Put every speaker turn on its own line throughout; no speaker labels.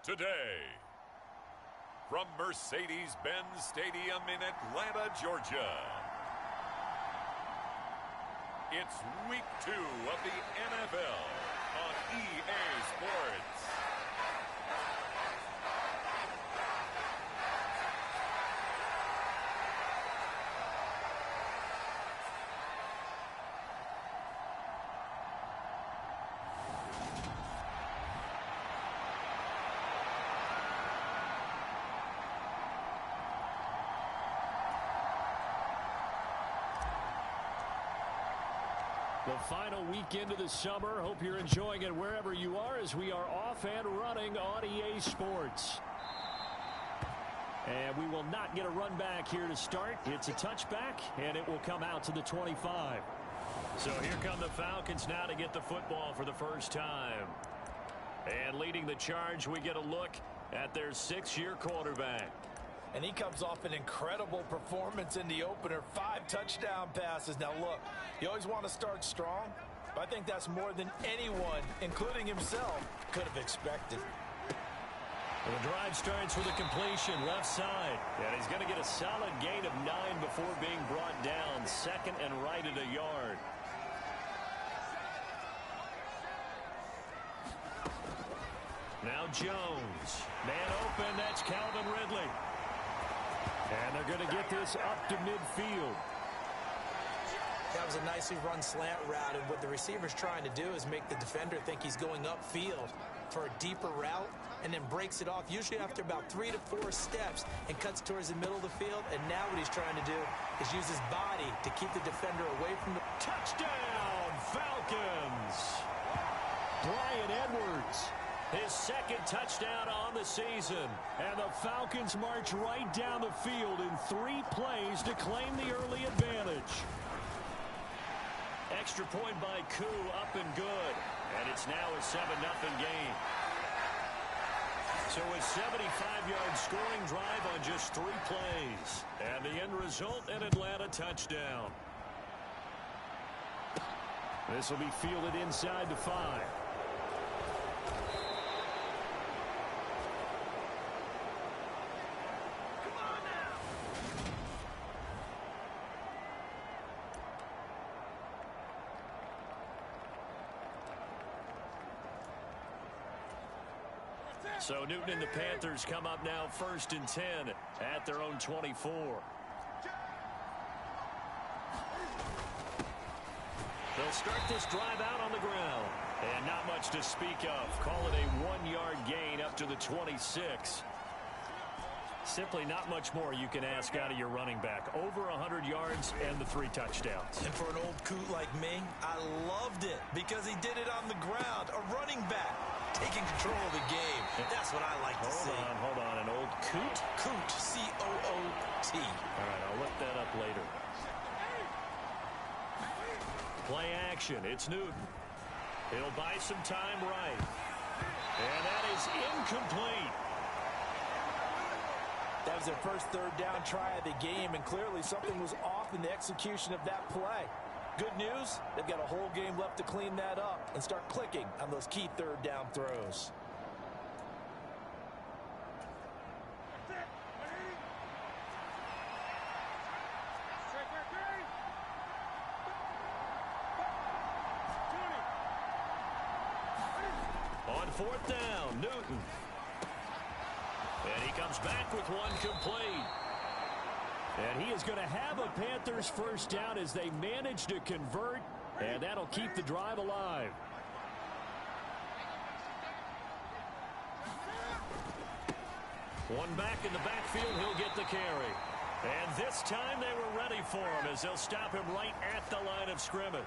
today. From Mercedes-Benz Stadium in Atlanta, Georgia, it's Week 2 of the NFL on EA Sports.
The final weekend of the summer. Hope you're enjoying it wherever you are as we are off and running on EA Sports. And we will not get a run back here to start. It's a touchback, and it will come out to the 25. So here come the Falcons now to get the football for the first time. And leading the charge, we get a look at their 6-year quarterback.
And he comes off an incredible performance in the opener. 5 touchdown passes. Now, look, you always want to start strong, but I think that's more than anyone, including himself, could have expected.
Well, the drive starts with a completion left side. And he's going to get a solid gain of 9 before being brought down. Second and right at a yard. Now Jones. Man open. That's Calvin Ridley. And they're going to get this up to midfield.
That was a nicely run slant route, and what the receiver's trying to do is make the defender think he's going upfield for a deeper route and then breaks it off, usually after about 3 to 4 steps, and cuts towards the middle of the field. And now what he's trying to do is use his body to keep the defender away from the...
Touchdown, Falcons! Bryan Edwards. His second touchdown on the season. And the Falcons march right down the field in 3 plays to claim the early advantage. Extra point by Koo, up and good. And it's now a 7-0 game. So a 75-yard scoring drive on just 3 plays. And the end result, an Atlanta touchdown. This will be fielded inside the 5. So Newton and the Panthers come up now 1st and 10 at their own 24. They'll start this drive out on the ground. And not much to speak of. Call it a 1-yard gain up to the 26. Simply not much more you can ask out of your running back. Over 100 yards and the 3 touchdowns.
And for an old coot like me, I loved it because he did it on the ground. A running back taking control of the game. That's what I like to see.
Hold on. An old coot?
Coot, C-O-O-T.
All right, I'll look that up later. Play action. It's Newton. He'll buy some time right. And that is incomplete.
That was their first 3rd down try of the game, and clearly something was off in the execution of that play. Good news, they've got a whole game left to clean that up and start clicking on those key 3rd down throws.
On 4th down, Newton. And he comes back with one complete. And he is going to have a Panthers first down as they manage to convert. And that'll keep the drive alive. One back in the backfield, he'll get the carry. And this time they were ready for him as they'll stop him right at the line of scrimmage.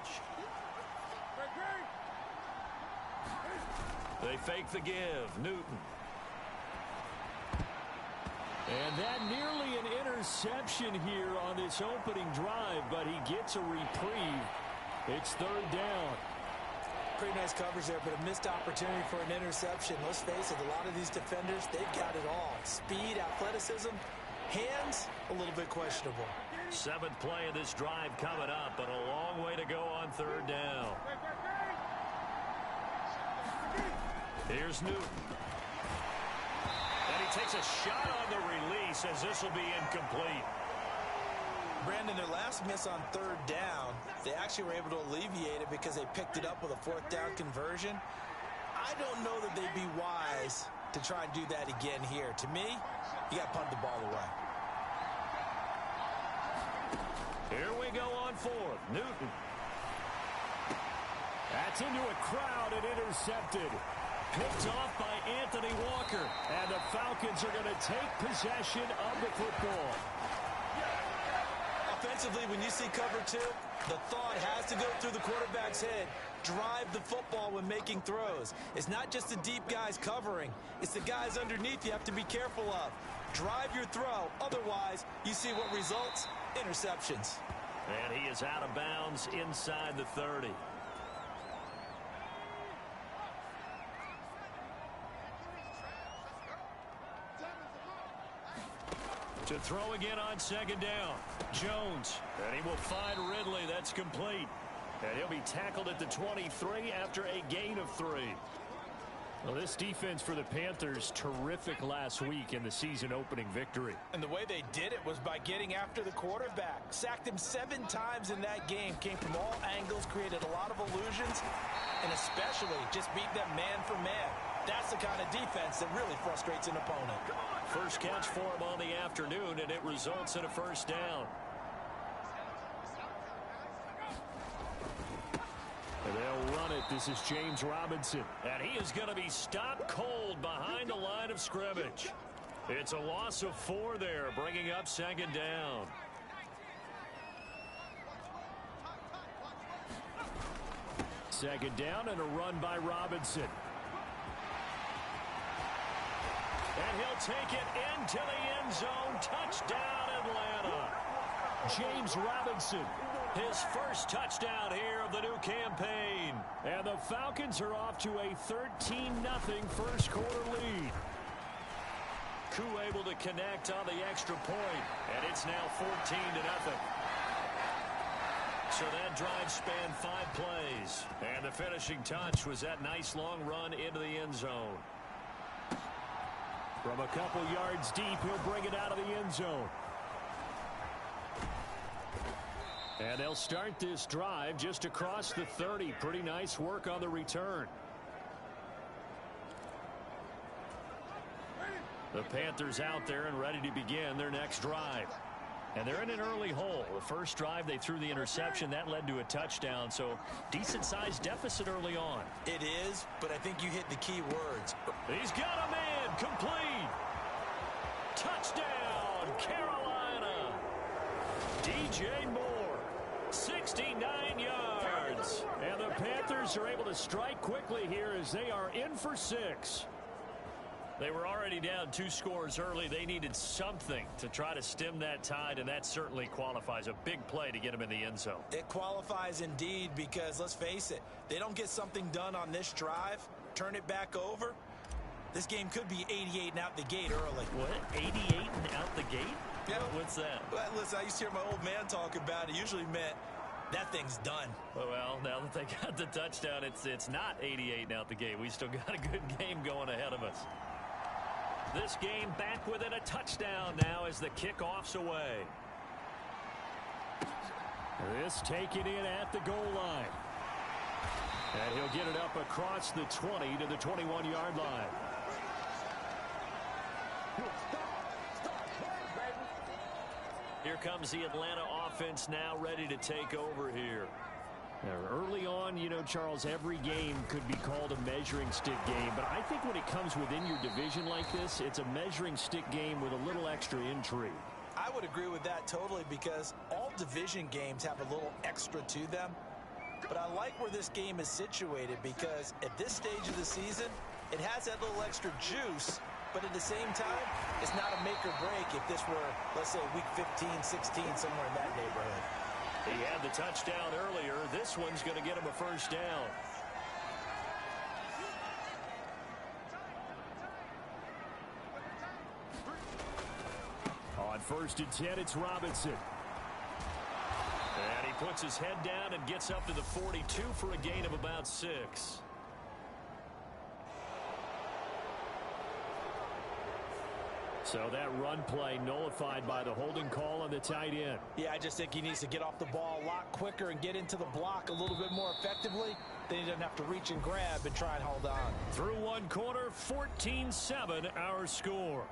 They fake the give. Newton. And that nearly an interception here on this opening drive, but he gets a reprieve. It's 3rd down.
Pretty nice coverage there, but a missed opportunity for an interception. Let's face it, a lot of these defenders, they've got it all. Speed, athleticism, hands, a little bit questionable.
7th play of this drive coming up, but a long way to go on 3rd down. Here's Newton. takes a shot on the release as this will be incomplete.
Brandon, their last miss on third down, they actually were able to alleviate it because they picked it up with a fourth down conversion. I don't know that they'd be wise to try and do that again here. To me, you got to punt the ball away.
Here we go on fourth. Newton. That's into a crowd and intercepted. Picked off by Anthony Walker. And the Falcons are going to take possession of the football.
Offensively, when you see cover two, the thought has to go through the quarterback's head. Drive the football when making throws. It's not just the deep guys covering. It's the guys underneath you have to be careful of. Drive your throw. Otherwise, you see what results? Interceptions.
And he is out of bounds inside the 30. To throw again on second down. Jones. And he will find Ridley. That's complete. And he'll be tackled at the 23 after a gain of 3. Well, this defense for the Panthers, terrific last week in the season-opening victory.
And the way they did it was by getting after the quarterback. Sacked him 7 times in that game. Came from all angles, created a lot of illusions, and especially just beat them man for man. That's the kind of defense that really frustrates an opponent.
First catch for him on the afternoon, and it results in a first down. And they'll run it. This is James Robinson. And he is going to be stopped cold behind the line of scrimmage. It's a loss of 4 there, bringing up second down. Second down and a run by Robinson. And he'll take it into the end zone. Touchdown, Atlanta. James Robinson, his first touchdown here of the new campaign. And the Falcons are off to a 13-0 first quarter lead. Koo able to connect on the extra point, and it's now 14-0. So that drive spanned 5 plays. And the finishing touch was that nice long run into the end zone. From a couple yards deep, he'll bring it out of the end zone. And they'll start this drive just across the 30. Pretty nice work on the return. The Panthers out there and ready to begin their next drive. And they're in an early hole. The first drive, they threw the interception. That led to a touchdown. So decent-sized deficit early on.
It is, but I think you hit the key words.
He's got a man. Complete. Touchdown, Carolina. DJ Moore, 69 yards. And the Panthers are able to strike quickly here as they are in for 6. They were already down 2 scores early. They needed something to try to stem that tide, and that certainly qualifies. A big play to get them in the end zone.
It qualifies indeed because, let's face it, they don't get something done on this drive, turn it back over, this game could be 88 and out the gate early.
What? 88 and out the gate?
Yeah.
What's that?
Well, listen, I used to hear my old man talk about it. Usually meant that thing's done.
Well, now that they got the touchdown, it's not 88 and out the gate. We still got a good game going ahead of us. This game back within a touchdown now as the kickoff's away. This taken in at the goal line. And he'll get it up across the 20 to the 21-yard line. Here comes the Atlanta offense now ready to take over here. Now, early on, you know, Charles, every game could be called a measuring stick game. But I think when it comes within your division like this, it's a measuring stick game with a little extra intrigue.
I would agree with that totally because all division games have a little extra to them. But I like where this game is situated because at this stage of the season, it has that little extra juice. But at the same time, it's not a make or break if this were, let's say, week 15, 16, somewhere in that neighborhood.
He had the touchdown earlier. This one's going to get him a first down. On 1st and 10, it's Robinson. And he puts his head down and gets up to the 42 for a gain of about 6. So that run play nullified by the holding call on the tight end.
Yeah, I just think he needs to get off the ball a lot quicker and get into the block a little bit more effectively. Then he doesn't have to reach and grab and try and hold on.
Through one quarter, 14-7 our score.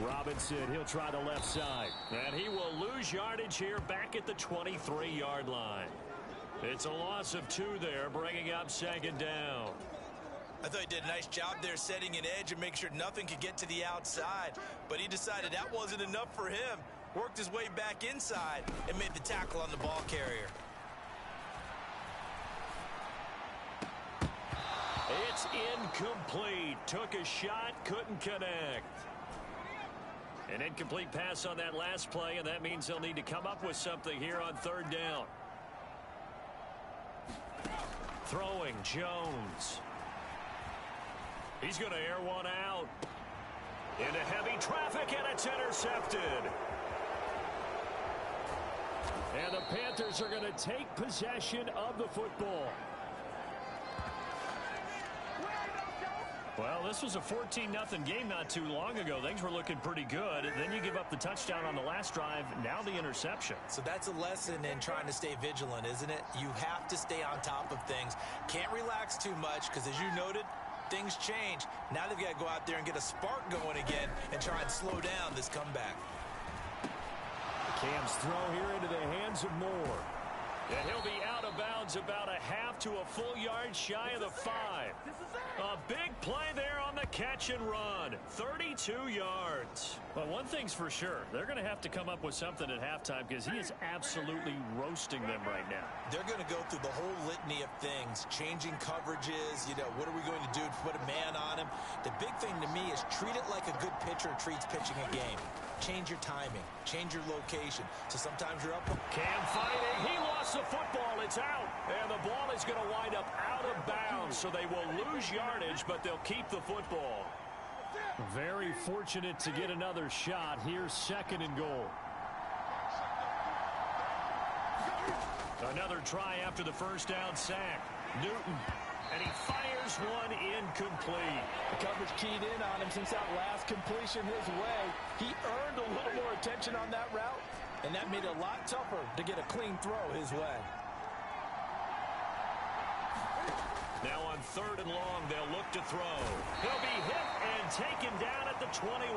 Robinson, he'll try the left side. And he will lose yardage here back at the 23-yard line. It's a loss of 2 there, bringing up second down.
I thought he did a nice job there setting an edge and make sure nothing could get to the outside. But he decided that wasn't enough for him. Worked his way back inside and made the tackle on the ball carrier.
It's incomplete. Took a shot, couldn't connect. An incomplete pass on that last play, and that means they'll need to come up with something here on third down. Throwing, Jones. He's going to air one out. Into heavy traffic, and it's intercepted. And the Panthers are going to take possession of the football. Well, this was a 14-0 game not too long ago. Things were looking pretty good. And then you give up the touchdown on the last drive. Now the interception.
So that's a lesson in trying to stay vigilant, isn't it? You have to stay on top of things. Can't relax too much because, as you noted, things change. Now they've got to go out there and get a spark going again and try and slow down this comeback.
Cam's throw here into the hands of Moore. And he'll be out of bounds about a half to a full yard shy of the 5. A big play there on the catch and run. 32 yards. Well, one thing's for sure. They're going to have to come up with something at halftime because he is absolutely roasting them right now.
They're going to go through the whole litany of things. Changing coverages. You know, what are we going to do to put a man on him? The big thing to me is treat it like a good pitcher treats pitching a game. Change your timing. Change your location. So sometimes you're up.
Cam fighting. He lost the football. It's out. And the ball is going to wind up out of bounds. So they will lose yardage, but they'll keep the football. Very fortunate to get another shot. Here's second and goal. Another try after the first down sack. Newton. And he fires one incomplete.
The coverage keyed in on him since that last completion his way. He earned a little more attention on that route, and that made it a lot tougher to get a clean throw his way.
Now on third and long, they'll look to throw. He'll be hit and taken down at the 21.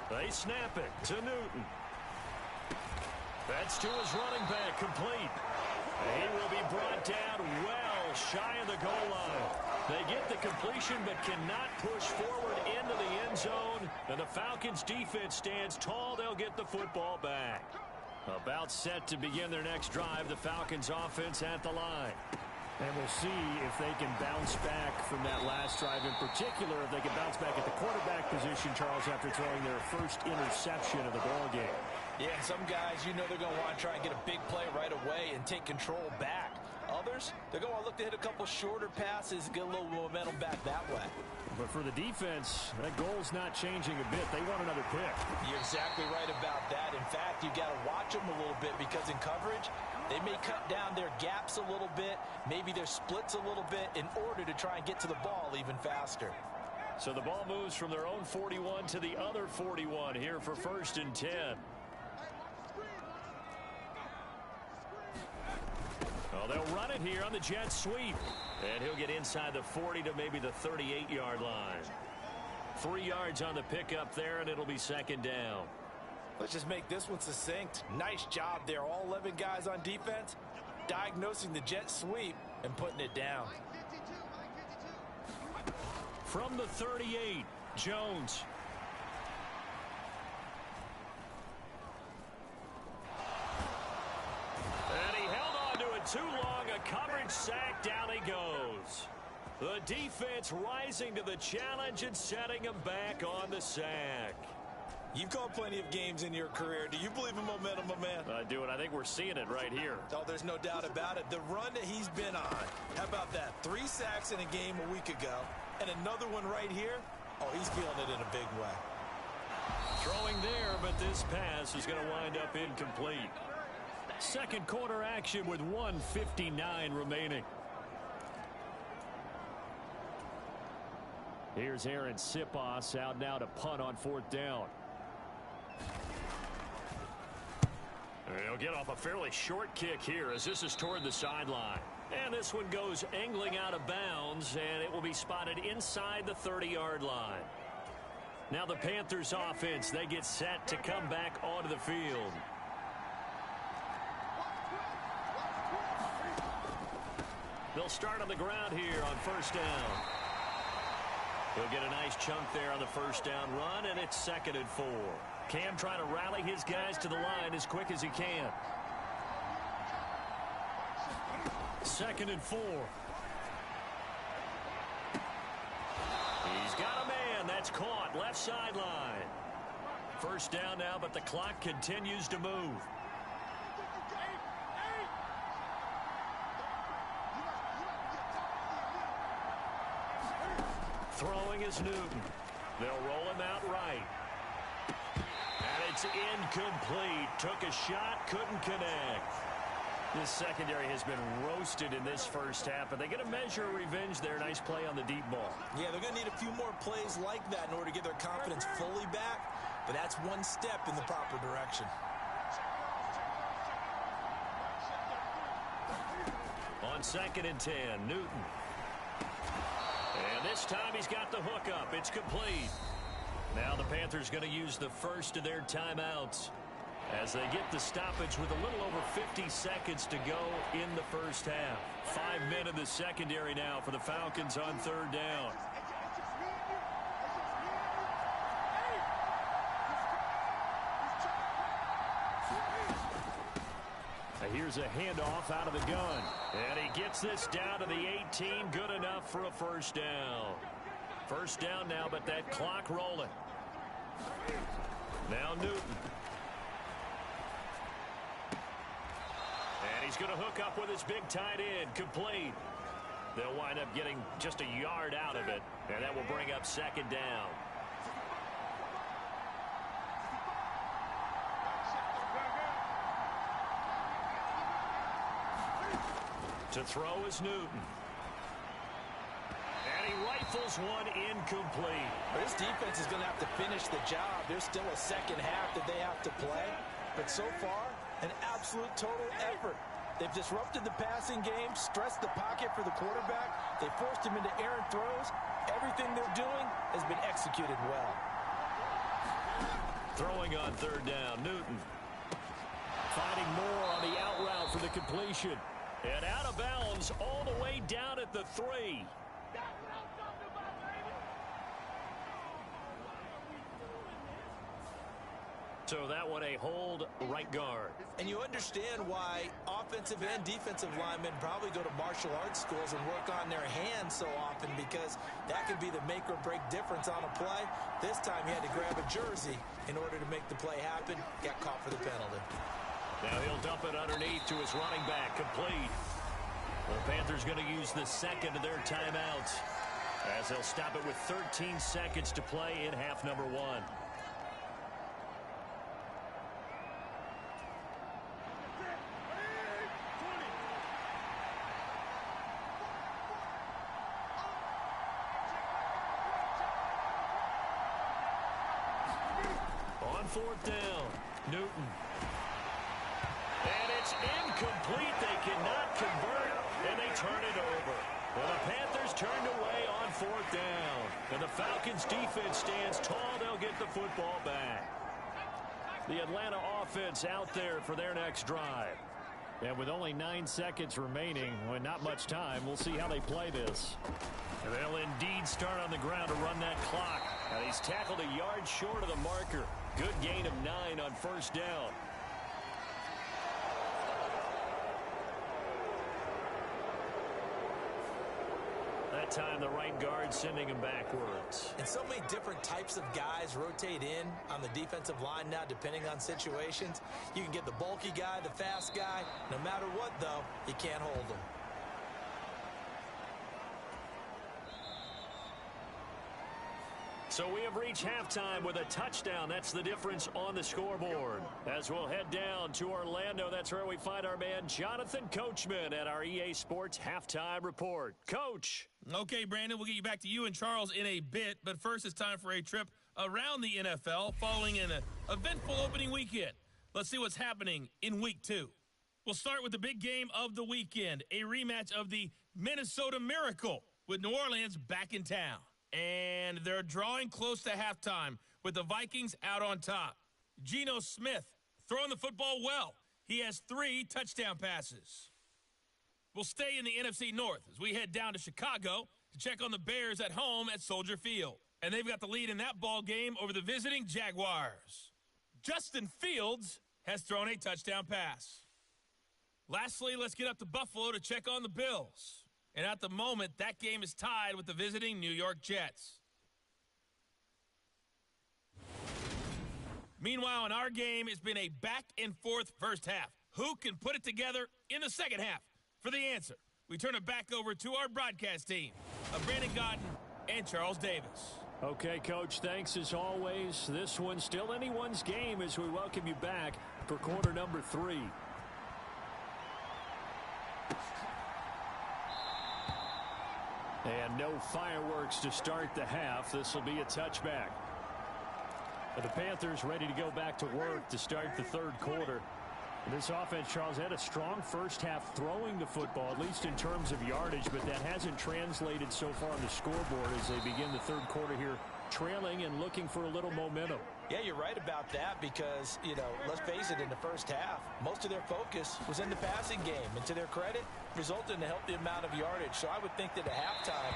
They snap it to Newton. That's to his running back, complete. He will be brought down well shy of the goal line. They get the completion but cannot push forward into the end zone. And the Falcons defense stands tall. They'll get the football back. About set to begin their next drive. The Falcons offense at the line. And we'll see if they can bounce back from that last drive. In particular, if they can bounce back at the quarterback position, Charles, after throwing their first interception of the ball game.
Yeah, some guys, you know they're going to want to try and get a big play right away and take control back. Others, they're going to look to hit a couple shorter passes, get a little momentum back that way.
But for the defense, that goal's not changing a bit. They want another pick.
You're exactly right about that. In fact, you've got to watch them a little bit because in coverage, they may cut down their gaps a little bit, maybe their splits a little bit in order to try and get to the ball even faster.
So the ball moves from their own 41 to the other 41 here for first and 10. Oh, they'll run it here on the jet sweep. And he'll get inside the 40 to maybe the 38-yard line. 3 yards on the pickup there, and it'll be second down.
Let's just make this one succinct. Nice job there. All 11 guys on defense diagnosing the jet sweep and putting it down.
From the 38, Jones. And he held on to it too long. A coverage sack. Down he goes. The defense rising to the challenge and setting him back on the sack.
You've called plenty of games in your career. Do you believe in momentum, my man?
I do, and I think seeing it right here.
Oh, there's no doubt about it. The run that he's been on. How about that? 3 sacks in a game a week ago, and another one right here. Oh, he's feeling it in a big way.
Throwing there, but this pass is going to wind up incomplete. Second quarter action with 1:59 remaining. Here's Aaron Sipos out now to punt on 4th down. He'll get off a fairly short kick here as this is toward the sideline. And this one goes angling out of bounds, and it will be spotted inside the 30-yard line. Now the Panthers offense, they get set to come back onto the field. They'll start on the ground here on 1st down. He'll get a nice chunk there on the 1st down run, and it's 2nd and 4. Cam trying to rally his guys to the line as quick as he can. 2nd and 4. He's got a man. That's caught. Left sideline. 1st down now, but the clock continues to move. Throwing is Newton. They'll roll him out right. And it's incomplete. Took a shot, couldn't connect. This secondary has been roasted in this first half, but they're going to measure revenge there. Nice play on the deep ball.
Yeah, they're going to need a few more plays like that in order to get their confidence fully back, but that's one step in the proper direction.
On 2nd and 10, Newton. And this time he's got the hook up. It's complete. Now the Panthers going to use the first of their timeouts as they get the stoppage with a little over 50 seconds to go in the first half. 5 men in the secondary now for the Falcons on 3rd down. Here's a handoff out of the gun. And he gets this down to the 18. Good enough for a 1st down. 1st down now, but that clock rolling. Now Newton. And he's going to hook up with his big tight end. Complete. They'll wind up getting just a yard out of it. And that will bring up 2nd down. To throw is Newton. And he rifles one incomplete.
This defense is going to have to finish the job. There's still a second half that they have to play. But so far, an absolute total effort. They've disrupted the passing game, stressed the pocket for the quarterback. They forced him into errant throws. Everything they're doing has been executed well.
Throwing on 3rd down, Newton. Finding more on the out route for the completion. And out of bounds all the way down at the 3. So that one a hold right guard.
And you understand why offensive and defensive linemen probably go to martial arts schools and work on their hands so often, because that could be the make or break difference on a play. This time he had to grab a jersey in order to make the play happen. Got caught for the penalty.
Now he'll dump it underneath to his running back. Complete. The Panthers going to use the second of their timeouts as they'll stop it with 13 seconds to play in half number 1. On 4th down, Newton. And it's incomplete. They cannot convert, and they turn it over. Well, the Panthers turned away on 4th down. And the Falcons defense stands tall. They'll get the football back. The Atlanta offense out there for their next drive. And with only 9 seconds remaining, well, not much time, we'll see how they play this. And they'll indeed start on the ground to run that clock. And he's tackled a yard short of the marker. Good gain of 9 on 1st down. that time, the right guard sending him backwards.
And so many different types of guys rotate in on the defensive line now, depending on situations. You can get the bulky guy, the fast guy. No matter what, though, you can't hold them.
So we have reached halftime with a touchdown. That's the difference on the scoreboard. As we'll head down to Orlando, that's where we find our man Jonathan Coachman at our EA Sports Halftime Report. Coach.
Okay, Brandon, we'll get you back to you and Charles in a bit. But first, it's time for a trip around the NFL following an eventful opening weekend. Let's see what's happening in Week 2. We'll start with the big game of the weekend, a rematch of the Minnesota Miracle with New Orleans back in town. And they're drawing close to halftime with the Vikings out on top. Geno Smith throwing the football well. He has 3 touchdown passes. We'll stay in the NFC North as we head down to Chicago to check on the Bears at home at Soldier Field. And they've got the lead in that ball game over the visiting Jaguars. Justin Fields has thrown a touchdown pass. Lastly, let's get up to Buffalo to check on the Bills. And at the moment, that game is tied with the visiting New York Jets. Meanwhile, in our game, it's been a back-and-forth first half. Who can put it together in the second half? For the answer, we turn it back over to our broadcast team of Brandon Gaudin and Charles Davis.
Okay, Coach, thanks as always. This one's still anyone's game as we welcome you back for quarter number 3. And no fireworks to start the half. This will be a touchback. But the Panthers ready to go back to work to start the third quarter. This offense, Charles, had a strong first half throwing the football, at least in terms of yardage, but that hasn't translated so far on the scoreboard as they begin the third quarter here, trailing and looking for a little momentum.
Yeah, you're right about that because, let's face it, in the first half, most of their focus was in the passing game. And to their credit, resulted in a healthy amount of yardage. So I would think that at halftime,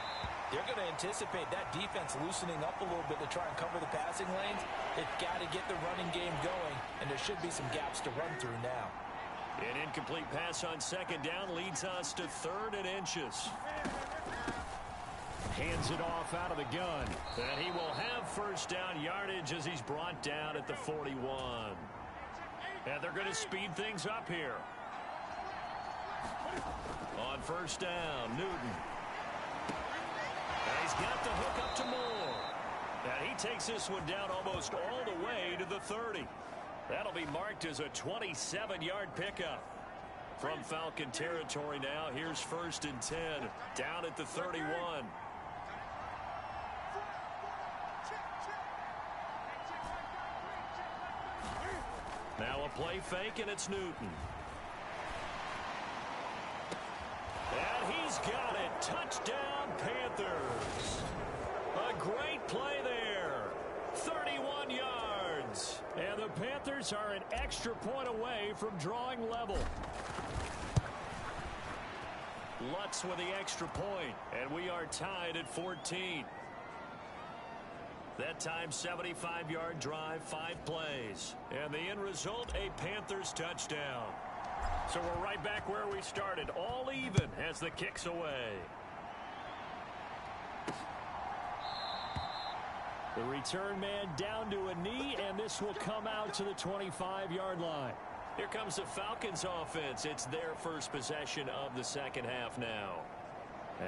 they're going to anticipate that defense loosening up a little bit to try and cover the passing lanes. They've got to get the running game going, and there should be some gaps to run through now.
An incomplete pass on second down leads us to 3rd and inches. Hands it off out of the gun. And he will have first down yardage as he's brought down at the 41. And they're going to speed things up here. On first down, Newton. And he's got the hook up to Moore. And he takes this one down almost all the way to the 30. That'll be marked as a 27-yard pickup. From Falcon territory now, here's 1st and 10. Down at the 31. Now a play fake, and it's Newton. And he's got it. Touchdown, Panthers. A great play there. 31 yards. And the Panthers are an extra point away from drawing level. Lutz with the extra point, and we are tied at 14. That time, 75-yard drive, 5 plays. And the end result, a Panthers touchdown. So we're right back where we started, all even as the kick's away. The return man down to a knee, and this will come out to the 25-yard line. Here comes the Falcons offense. It's their first possession of the second half now.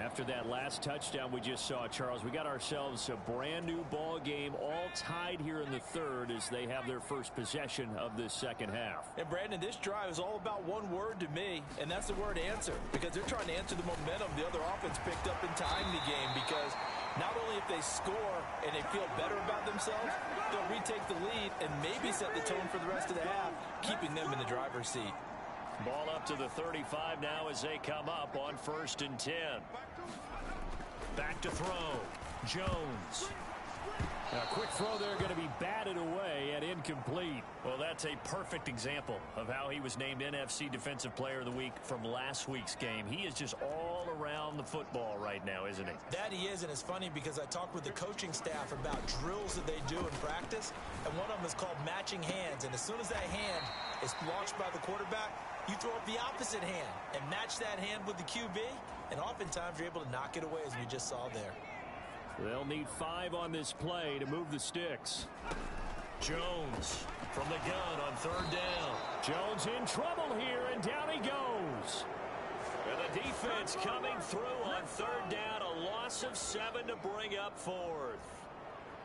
After that last touchdown we just saw, Charles, we got ourselves a brand new ball game, all tied here in the third as they have their first possession of this second half.
And Brandon, this drive is all about one word to me, and that's the word answer, because they're trying to answer the momentum the other offense picked up in tying the game, because not only if they score and they feel better about themselves, they'll retake the lead and maybe set the tone for the rest of the half, keeping them in the driver's seat.
Ball up to the 35 now as they come up on 1st and 10. Back to throw. Jones. A quick throw there going to be batted away and incomplete. Well, that's a perfect example of how he was named NFC Defensive Player of the Week from last week's game. He is just all around the football right now, isn't he?
That he is, and it's funny because I talked with the coaching staff about drills that they do in practice, and one of them is called matching hands. And as soon as that hand is launched by the quarterback, you throw up the opposite hand and match that hand with the QB, and oftentimes you're able to knock it away, as we just saw there.
They'll need 5 on this play to move the sticks. Jones from the gun on 3rd down. Jones in trouble here, and down he goes. And the defense coming through on 3rd down, a loss of 7 to bring up 4th.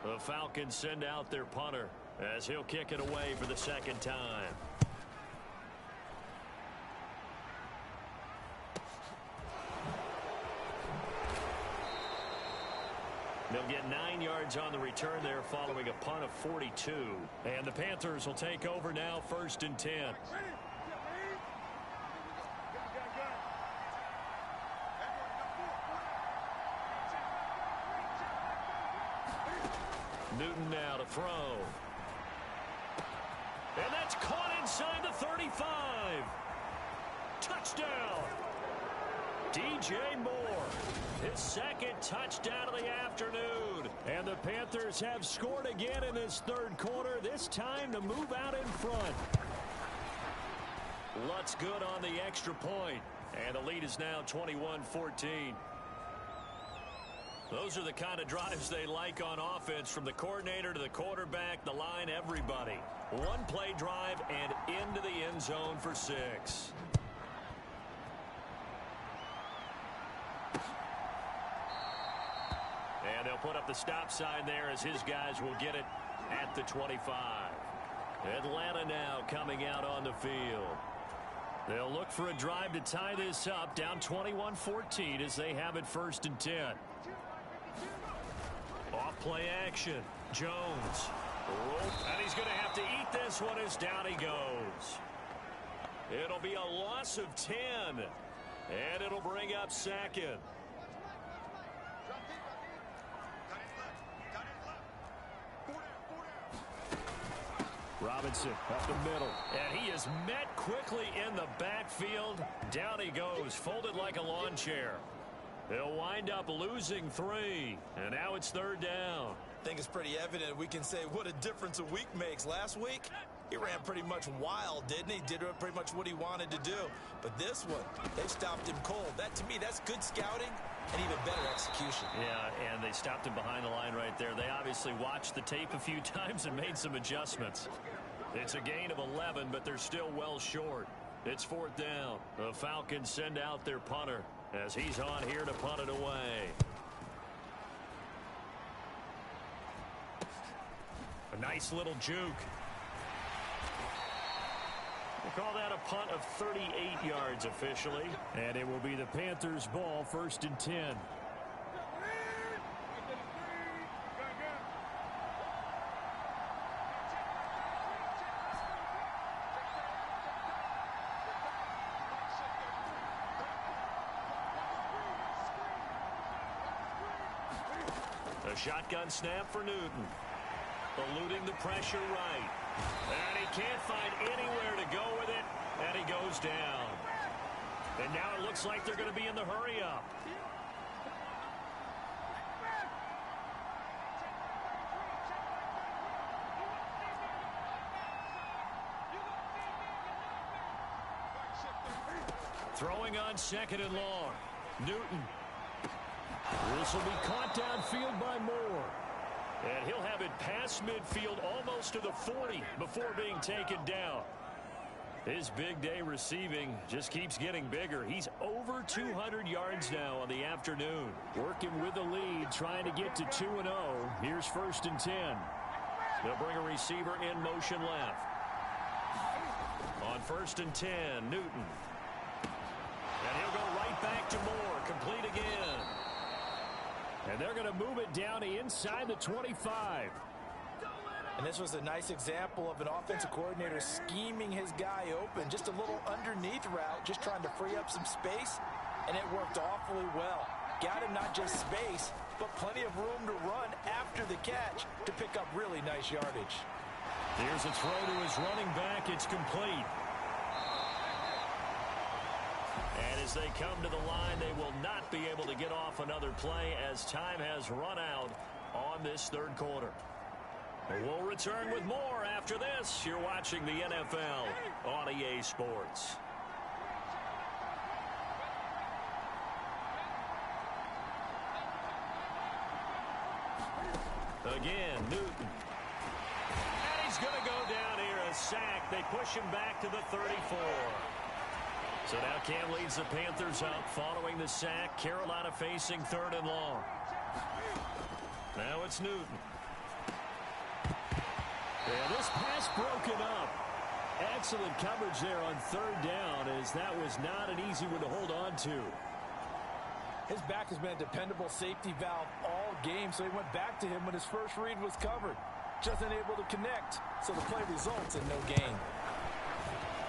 The Falcons send out their punter as he'll kick it away for the 2nd time. They'll get 9 yards on the return there following a punt of 42. And the Panthers will take over now, 1st and 10. Newton now to throw. And that's caught inside the 35. Touchdown. DJ Moore, his 2nd touchdown of the afternoon. And the Panthers have scored again in this 3rd quarter, this time to move out in front. Lutz good on the extra point. And the lead is now 21-14. Those are the kind of drives they like on offense, from the coordinator to the quarterback, the line, everybody. 1-play drive and into the end zone for 6. And they'll put up the stop sign there as his guys will get it at the 25. Atlanta now coming out on the field. They'll look for a drive to tie this up, down 21-14 as they have it 1st and 10. Off play action. Jones. And he's going to have to eat this one as down he goes. It'll be a loss of 10. And it'll bring up 2nd. Robinson up the middle. And he is met quickly in the backfield. Down he goes, folded like a lawn chair. He'll wind up losing 3. And now it's 3rd down.
I think it's pretty evident we can say what a difference a week makes. Last week, he ran pretty much wild, didn't he? Did pretty much what he wanted to do. But this one, they stopped him cold. That, to me, that's good scouting and even better execution.
Yeah, and they stopped him behind the line right there. They obviously watched the tape a few times and made some adjustments. It's a gain of 11, but they're still well short. It's 4th down. The Falcons send out their punter as he's on here to punt it away. A nice little juke. We'll call that a punt of 38 yards officially. And it will be the Panthers' ball, 1st and 10. A shotgun snap for Newton. Eluding the pressure right. And he can't find anywhere to go with it. And he goes down. And now it looks like they're going to be in the hurry-up. Throwing on 2nd and long. Newton. This will be caught downfield by Moore. And he'll have it past midfield almost to the 40 before being taken down. His big day receiving just keeps getting bigger. He's over 200 yards now on the afternoon. Working with the lead, trying to get to 2-0. Here's 1st and 10. They'll bring a receiver in motion left. On 1st and 10, Newton. And he'll go right back to Moore. Complete again. And they're going to move it down to inside the 25.
And this was a nice example of an offensive coordinator scheming his guy open. Just a little underneath route, just trying to free up some space, and it worked awfully well. Got him not just space, but plenty of room to run after the catch to pick up really nice yardage.
Here's a throw to his running back. It's complete. And as they come to the line, they will not be able to get off another play as time has run out on this 3rd quarter. We'll return with more after this. You're watching the NFL on EA Sports. again, Newton. And he's going to go down here, a sack. They push him back to the 34. So now Cam leads the Panthers up following the sack. Carolina facing 3rd and long. Now it's Newton. Yeah, this pass broken up. Excellent coverage there on 3rd down, as that was not an easy one to hold on to.
His back has been a dependable safety valve all game, so he went back to him when his first read was covered. Just unable to connect, so the play results in no gain.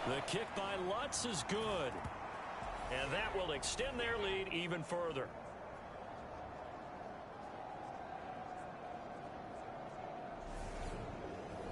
The kick by Lutz is good, and that will extend their lead even further.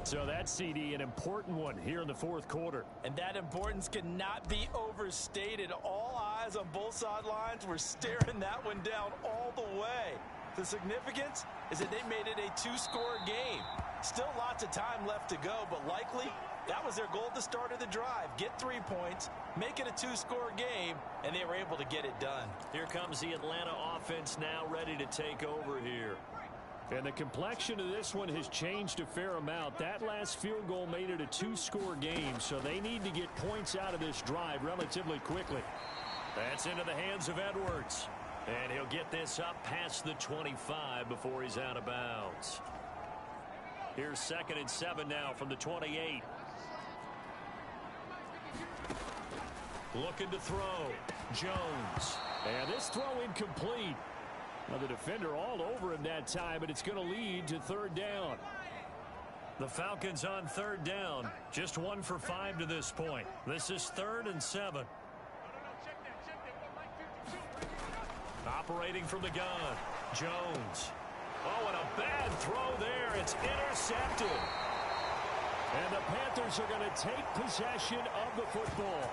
So that CD, an important one here in the 4th quarter.
And that importance cannot be overstated. All eyes on both sidelines were staring that one down all the way. The significance is that they made it a 2-score game. Still lots of time left to go, but likely that was their goal at the start of the drive. Get 3 points, make it a 2-score game, and they were able to get it done.
Here comes the Atlanta offense now ready to take over here. And the complexion of this one has changed a fair amount. That last field goal made it a 2-score game, so they need to get points out of this drive relatively quickly. That's into the hands of Edwards. And he'll get this up past the 25 before he's out of bounds. Here's 2nd and 7 now from the 28. Looking to throw. Jones. And this throw incomplete. Now the defender all over him that time, but it's going to lead to 3rd down. The Falcons on 3rd down. Just 1 for 5 to this point. This is 3rd and 7. Operating from the gun. Jones. Oh, and a bad throw there. It's intercepted. And the Panthers are going to take possession of the football.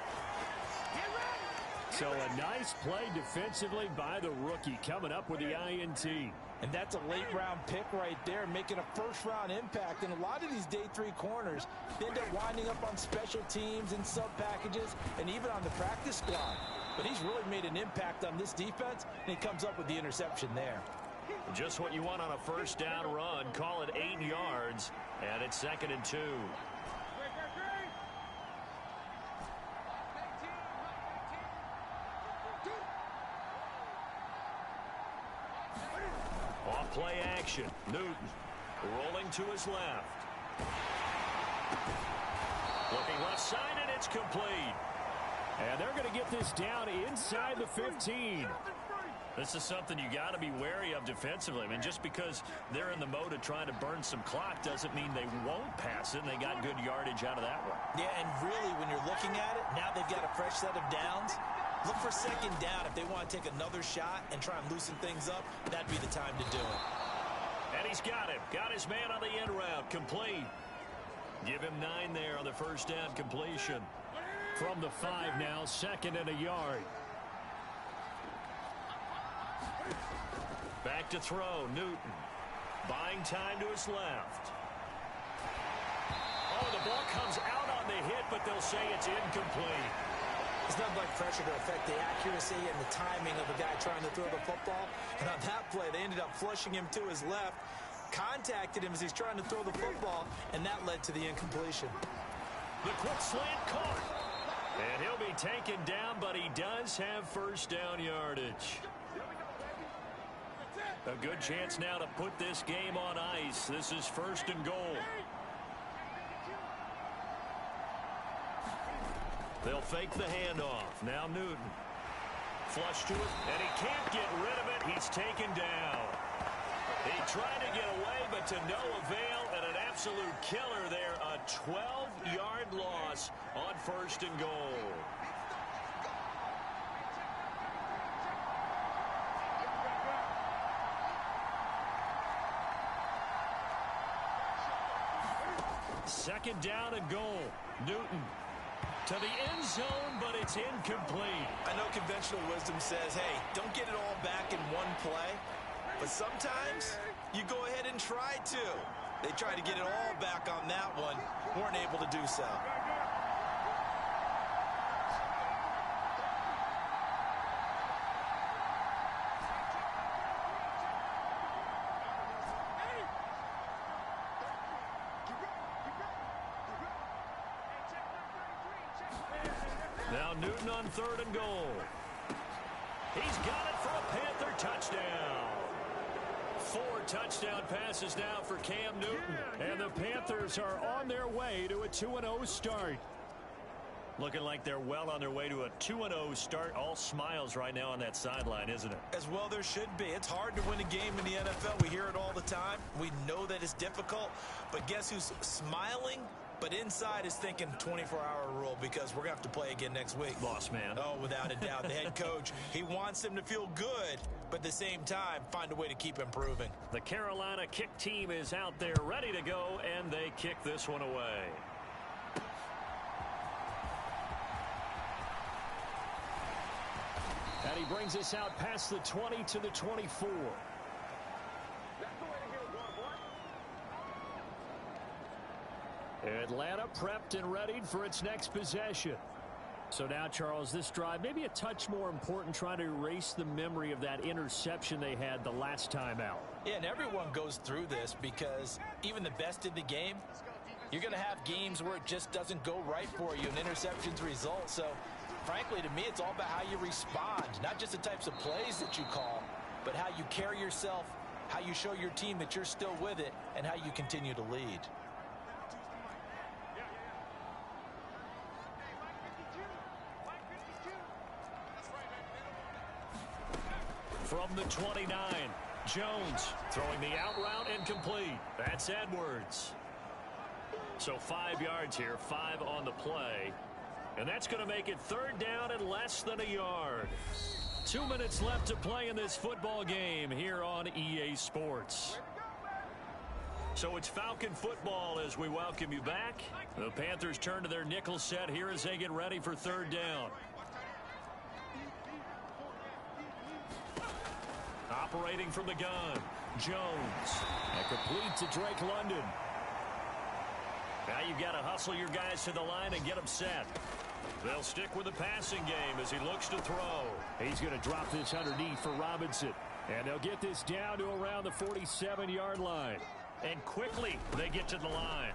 So a nice play defensively by the rookie, coming up with the INT.
And that's a late-round pick right there, making a first-round impact. And a lot of these day 3 corners end up winding up on special teams and sub-packages and even on the practice squad. But he's really made an impact on this defense, and he comes up with the interception there.
Just what you want on a 1st down run. Call it 8 yards, and it's 2nd and 2. Play action. Newton rolling to his left. Looking left side, and it's complete. And they're going to get this down inside the 15. This is something you got to be wary of defensively. I mean, just because they're in the mode of trying to burn some clock doesn't mean they won't pass it, and they got good yardage out of that one.
Yeah, and really, when you're looking at it, now they've got a fresh set of downs. Look for 2nd down. If they want to take another shot and try and loosen things up, that'd be the time to do it.
And he's got him. Got his man on the end route. Complete. Give him 9 there on the 1st down completion. From the 5 now, 2nd and a yard. Back to throw. Newton. Buying time to his left. Oh, the ball comes out on the hit, but they'll say it's incomplete.
It's nothing like pressure to affect the accuracy and the timing of a guy trying to throw the football. And on that play, they ended up flushing him to his left, contacted him as he's trying to throw the football, and that led to the incompletion.
The quick slant caught. And he'll be taken down, but he does have 1st down yardage. A good chance now to put this game on ice. This is 1st and goal. They'll fake the handoff. Now Newton. Flush to it, and he can't get rid of it. He's taken down. He tried to get away, but to no avail, and an absolute killer there. A 12-yard loss on 1st and goal. Second down and goal. Newton to the end zone, but it's incomplete.
I know conventional wisdom says, hey, don't get it all back in one play. But sometimes you go ahead and try to. They tried to get it all back on that one. Weren't able to do so.
Now Newton on 3rd and goal. He's got it for a Panther touchdown. 4 touchdown passes now for Cam Newton. And the Panthers are on their way to a 2-0 start. Looking like they're well on their way to a 2-0 start. All smiles right now on that sideline, isn't it?
As well there should be. It's hard to win a game in the NFL. We hear it all the time. We know that it's difficult. But guess who's smiling? But inside is thinking 24-hour rule because we're going to have to play again next week.
Boss man.
Oh, without a doubt. The head coach, he wants them to feel good, but at the same time, find a way to keep improving.
The Carolina kick team is out there ready to go, and they kick this one away. And he brings us out past the 20 to the 24. Atlanta prepped and readied for its next possession. So now, Charles, this drive maybe a touch more important, trying to erase the memory of that interception they had the last time out.
Yeah, and everyone goes through this because even the best in the game, you're going to have games where it just doesn't go right for you and interceptions result. So, frankly, to me, it's all about how you respond, not just the types of plays that you call, but how you carry yourself, how you show your team that you're still with it, and how you continue to lead.
From the 29, Jones throwing the out route incomplete. That's Edwards. So 5 yards here, 5 on the play. And that's going to make it 3rd down and less than a yard. 2 minutes left to play in this football game here on EA Sports. So it's Falcon football as we welcome you back. The Panthers turn to their nickel set here as they get ready for 3rd down. Operating from the gun, Jones. And complete to Drake London. Now you've got to hustle your guys to the line and get them set. They'll stick with the passing game as he looks to throw. He's going to drop this underneath for Robinson. And they'll get this down to around the 47-yard line. And quickly they get to the line.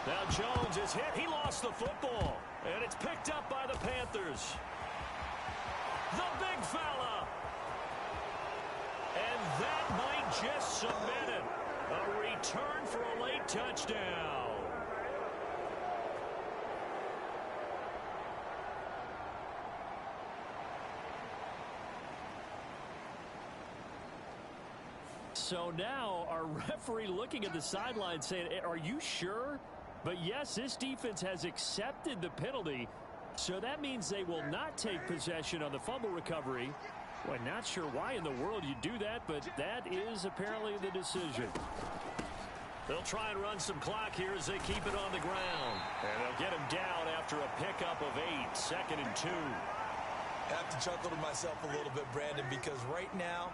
Now Jones is hit. He lost the football. And it's picked up by the Panthers. The big fella. And that might just cement it. A return for a late touchdown. So now our referee looking at the sideline saying, are you sure? But yes, this defense has accepted the penalty, so that means they will not take possession on the fumble recovery. Well, not sure why in the world you do that, but that is apparently the decision. They'll try and run some clock here as they keep it on the ground. And they'll get him down after a pickup of 8, 2nd and 2.
I have to chuckle to myself a little bit, Brandon, because right now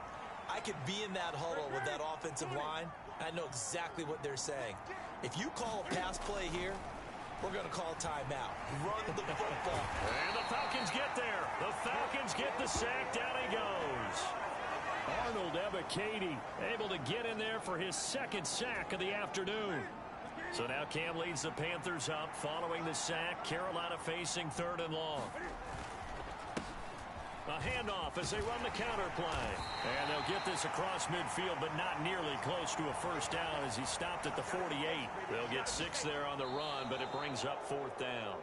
I could be in that huddle with that offensive line. I know exactly what they're saying. If you call a pass play here, we're going to call timeout. Run the football.
And the Falcons get there. The Falcons get the sack. Down he goes. Arnold Ebiketie able to get in there for his 2nd sack of the afternoon. So now Cam leads the Panthers up following the sack. Carolina facing 3rd and long. A handoff as they run the counter play. And they'll get this across midfield, but not nearly close to a 1st down as he stopped at the 48. They'll get 6 there on the run, but it brings up 4th down.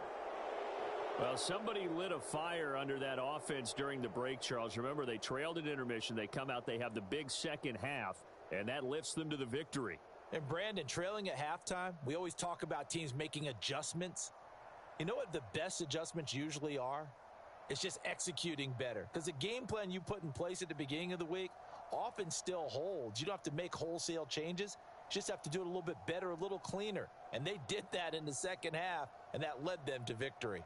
Well, somebody lit a fire under that offense during the break, Charles. Remember, they trailed at intermission. They come out, they have the big 2nd half, and that lifts them to the victory.
And Brandon, trailing at halftime, we always talk about teams making adjustments. You know what the best adjustments usually are? It's just executing better. Because the game plan you put in place at the beginning of the week often still holds. You don't have to make wholesale changes. You just have to do it a little bit better, a little cleaner. And they did that in the 2nd half, and that led them to victory.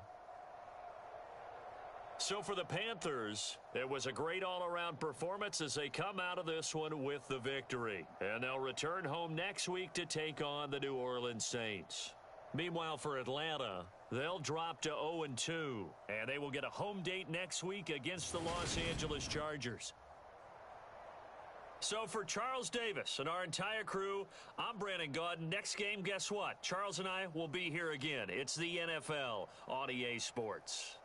So for the Panthers, it was a great all-around performance as they come out of this one with the victory. And they'll return home next week to take on the New Orleans Saints. Meanwhile, for Atlanta, they'll drop to 0-2, and they will get a home date next week against the Los Angeles Chargers. So for Charles Davis and our entire crew, I'm Brandon Gaudin. Next game, guess what? Charles and I will be here again. It's the NFL on EA Sports.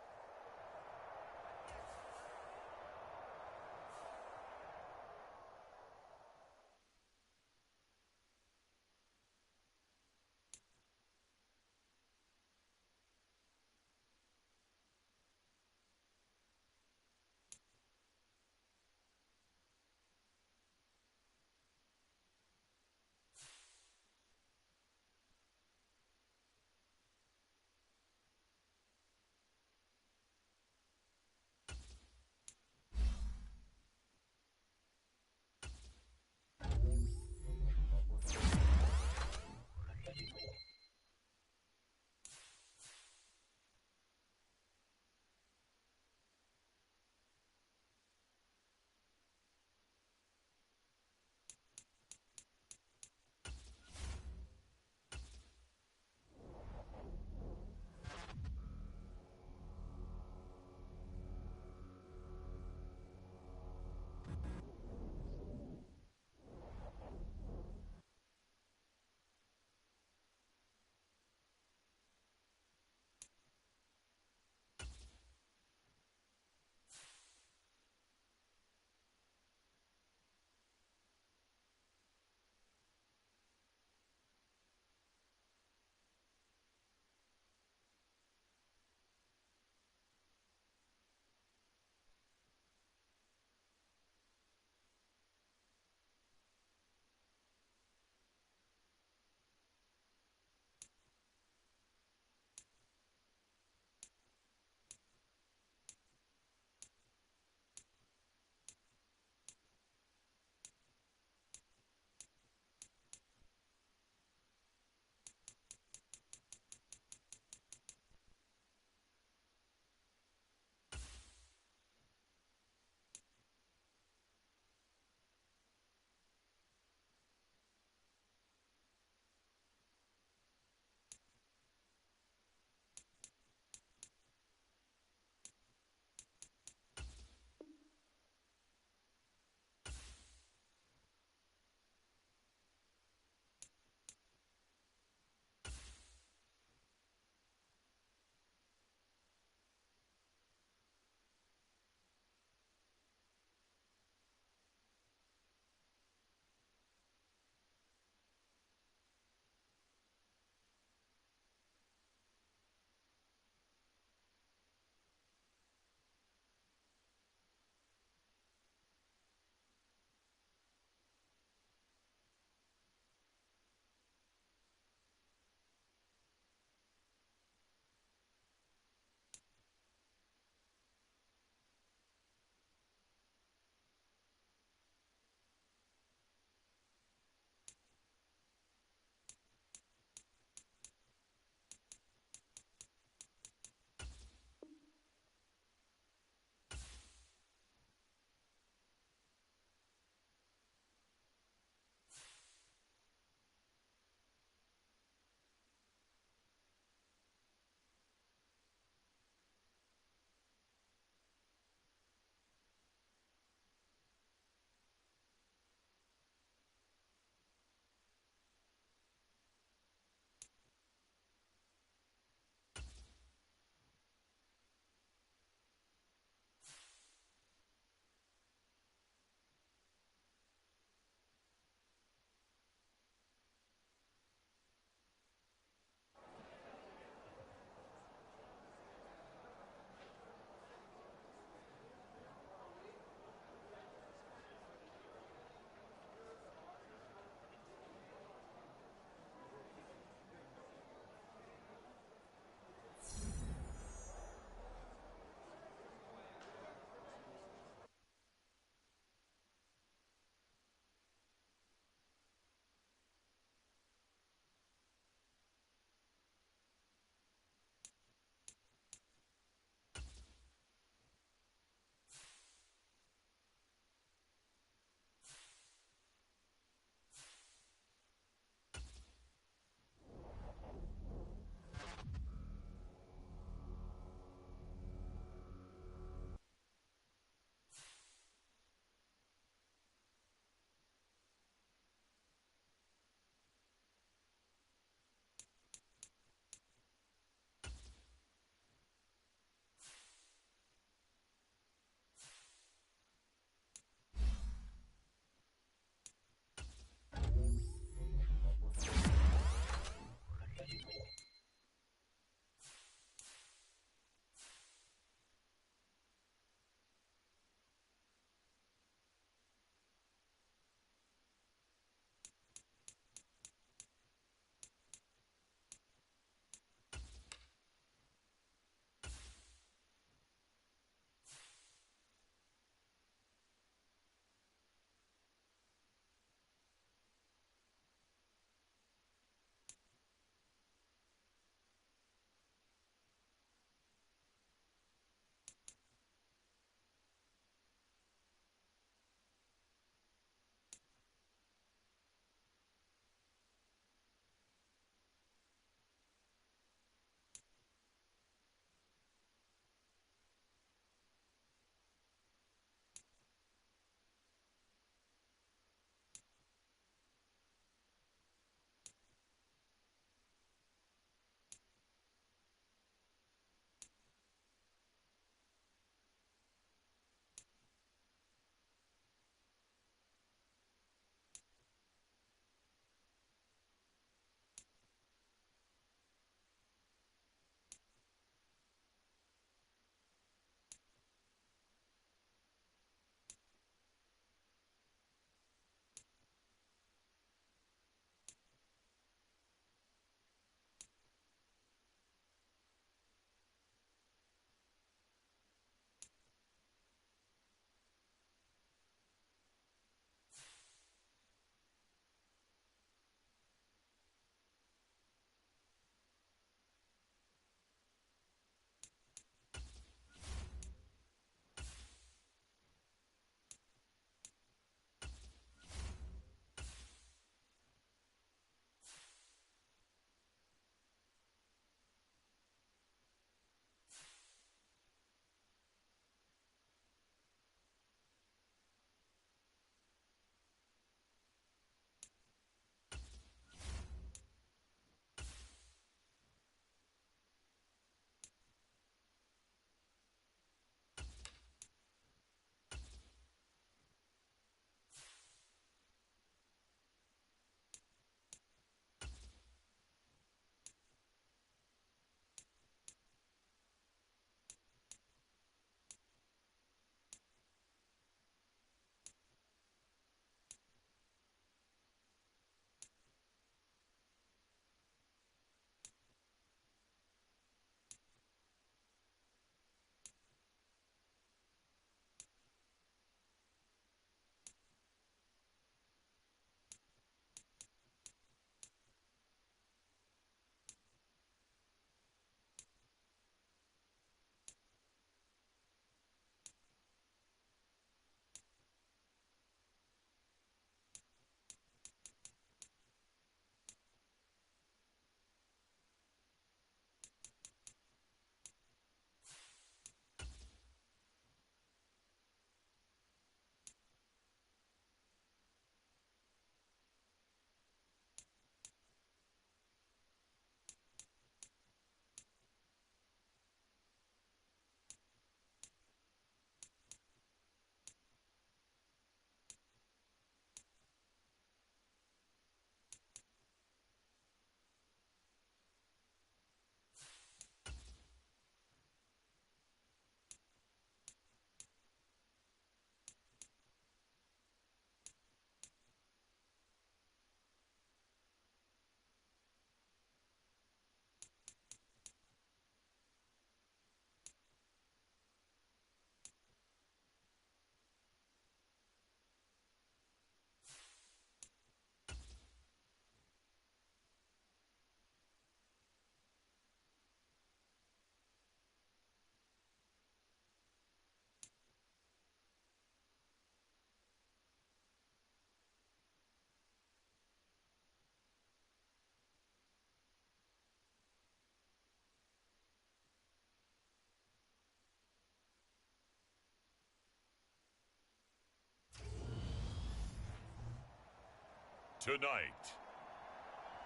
Tonight,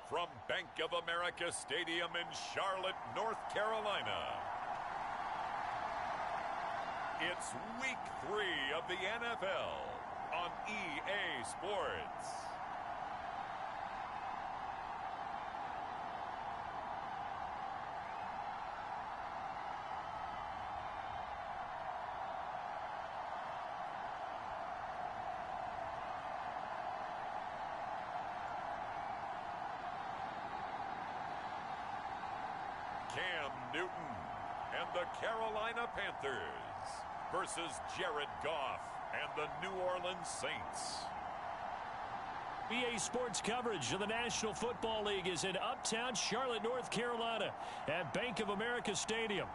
from Bank of America Stadium in Charlotte, North Carolina, it's Week 3 of the NFL on EA Sports. Cam Newton and the Carolina Panthers versus Jared Goff and the New Orleans Saints.
EA Sports coverage of the National Football League is in uptown Charlotte, North Carolina at Bank of America Stadium.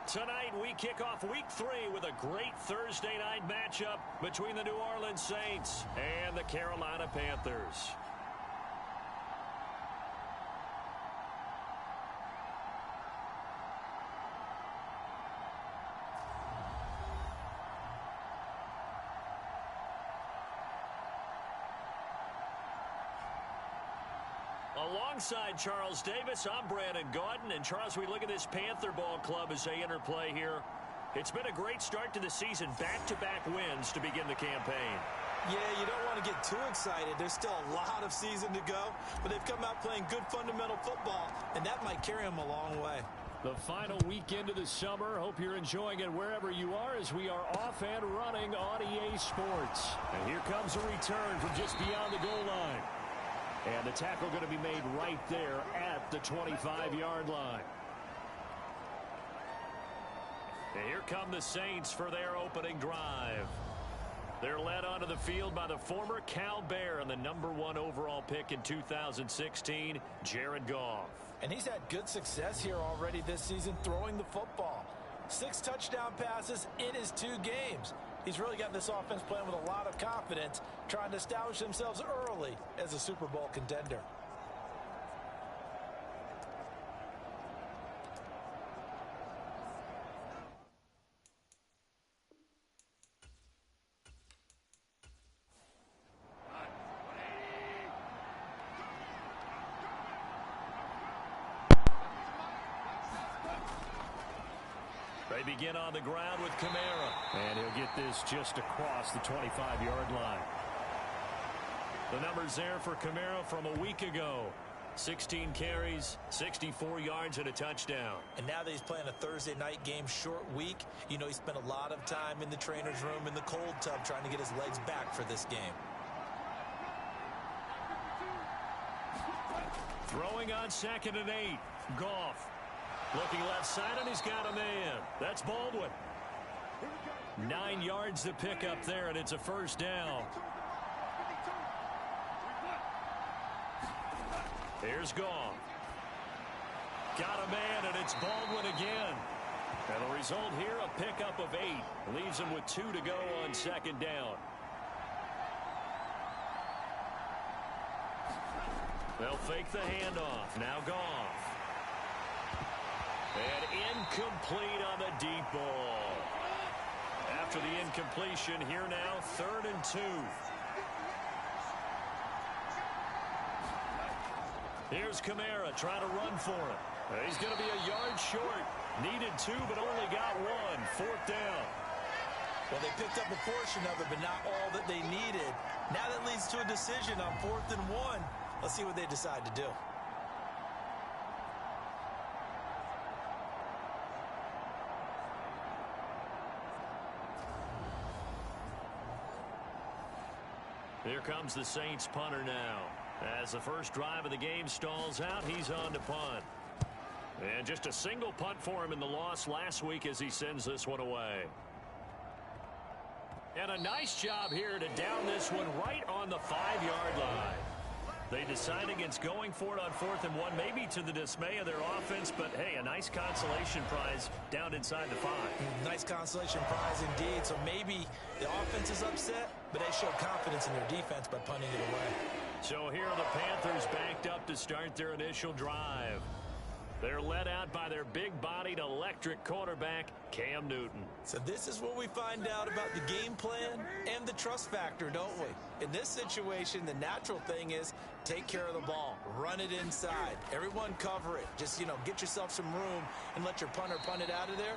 Tonight, we kick off Week 3 with a great Thursday night matchup between the New Orleans Saints and the Carolina Panthers. Alongside Charles Davis, I'm Brandon Gaudin. And Charles, we look at this Panther ball club as they enter play here. It's been a great start to the season. Back-to-back wins to begin the campaign.
Yeah, you don't want to get too excited. There's still a lot of season to go, but they've come out playing good fundamental football, and that might carry them a long way.
The final weekend of the summer. Hope you're enjoying it wherever you are as we are off and running on EA Sports. And here comes a return from just beyond the goal line. And the tackle going to be made right there at the 25-yard line. And here come the Saints for their opening drive. They're led onto the field by the former Cal Bear and the #1 overall pick in 2016, Jared Goff.
And he's had good success here already this season throwing the football. 6 touchdown passes in his 2 games. He's really got this offense playing with a lot of confidence, trying to establish themselves early as a Super Bowl contender.
They begin on the ground with Kamara. And he'll get this just across the 25-yard line. The numbers there for Kamara from a week ago. 16 carries, 64 yards, and a touchdown.
And now that he's playing a Thursday night game, short week, you know he spent a lot of time in the trainer's room, in the cold tub, trying to get his legs back for this game.
Throwing on 2nd and 8. Goff. Looking left side, and he's got a man. That's Baldwin. 9 yards to pick up there, and it's a first down. Here's Goff. Got a man, and it's Baldwin again. And the result here, a pickup of 8. Leaves him with 2 to go on 2nd down. They'll fake the handoff. Now Goff. And incomplete on the deep ball. After the incompletion, here now, 3rd and 2. Here's Kamara trying to run for it. He's going to be a yard short. Needed 2, but only got 1. 4th down.
Well, they picked up a portion of it, but not all that they needed. Now that leads to a decision on 4th and 1. Let's see what they decide to do.
Here comes the Saints punter now. As the first drive of the game stalls out, he's on to punt. And just a single punt for him in the loss last week as he sends this one away. And a nice job here to down this one right on the 5-yard line. They decide against going for it on 4th and 1, maybe to the dismay of their offense, but hey, a nice consolation prize down inside the 5.
Nice consolation prize indeed. So maybe the offense is upset, but they showed confidence in their defense by punting it away.
So here are the Panthers backed up to start their initial drive. They're led out by their big-bodied electric quarterback, Cam Newton.
So this is where we find out about the game plan and the trust factor, don't we? In this situation, the natural thing is take care of the ball, run it inside, everyone cover it. Just, get yourself some room and let your punter punt it out of there.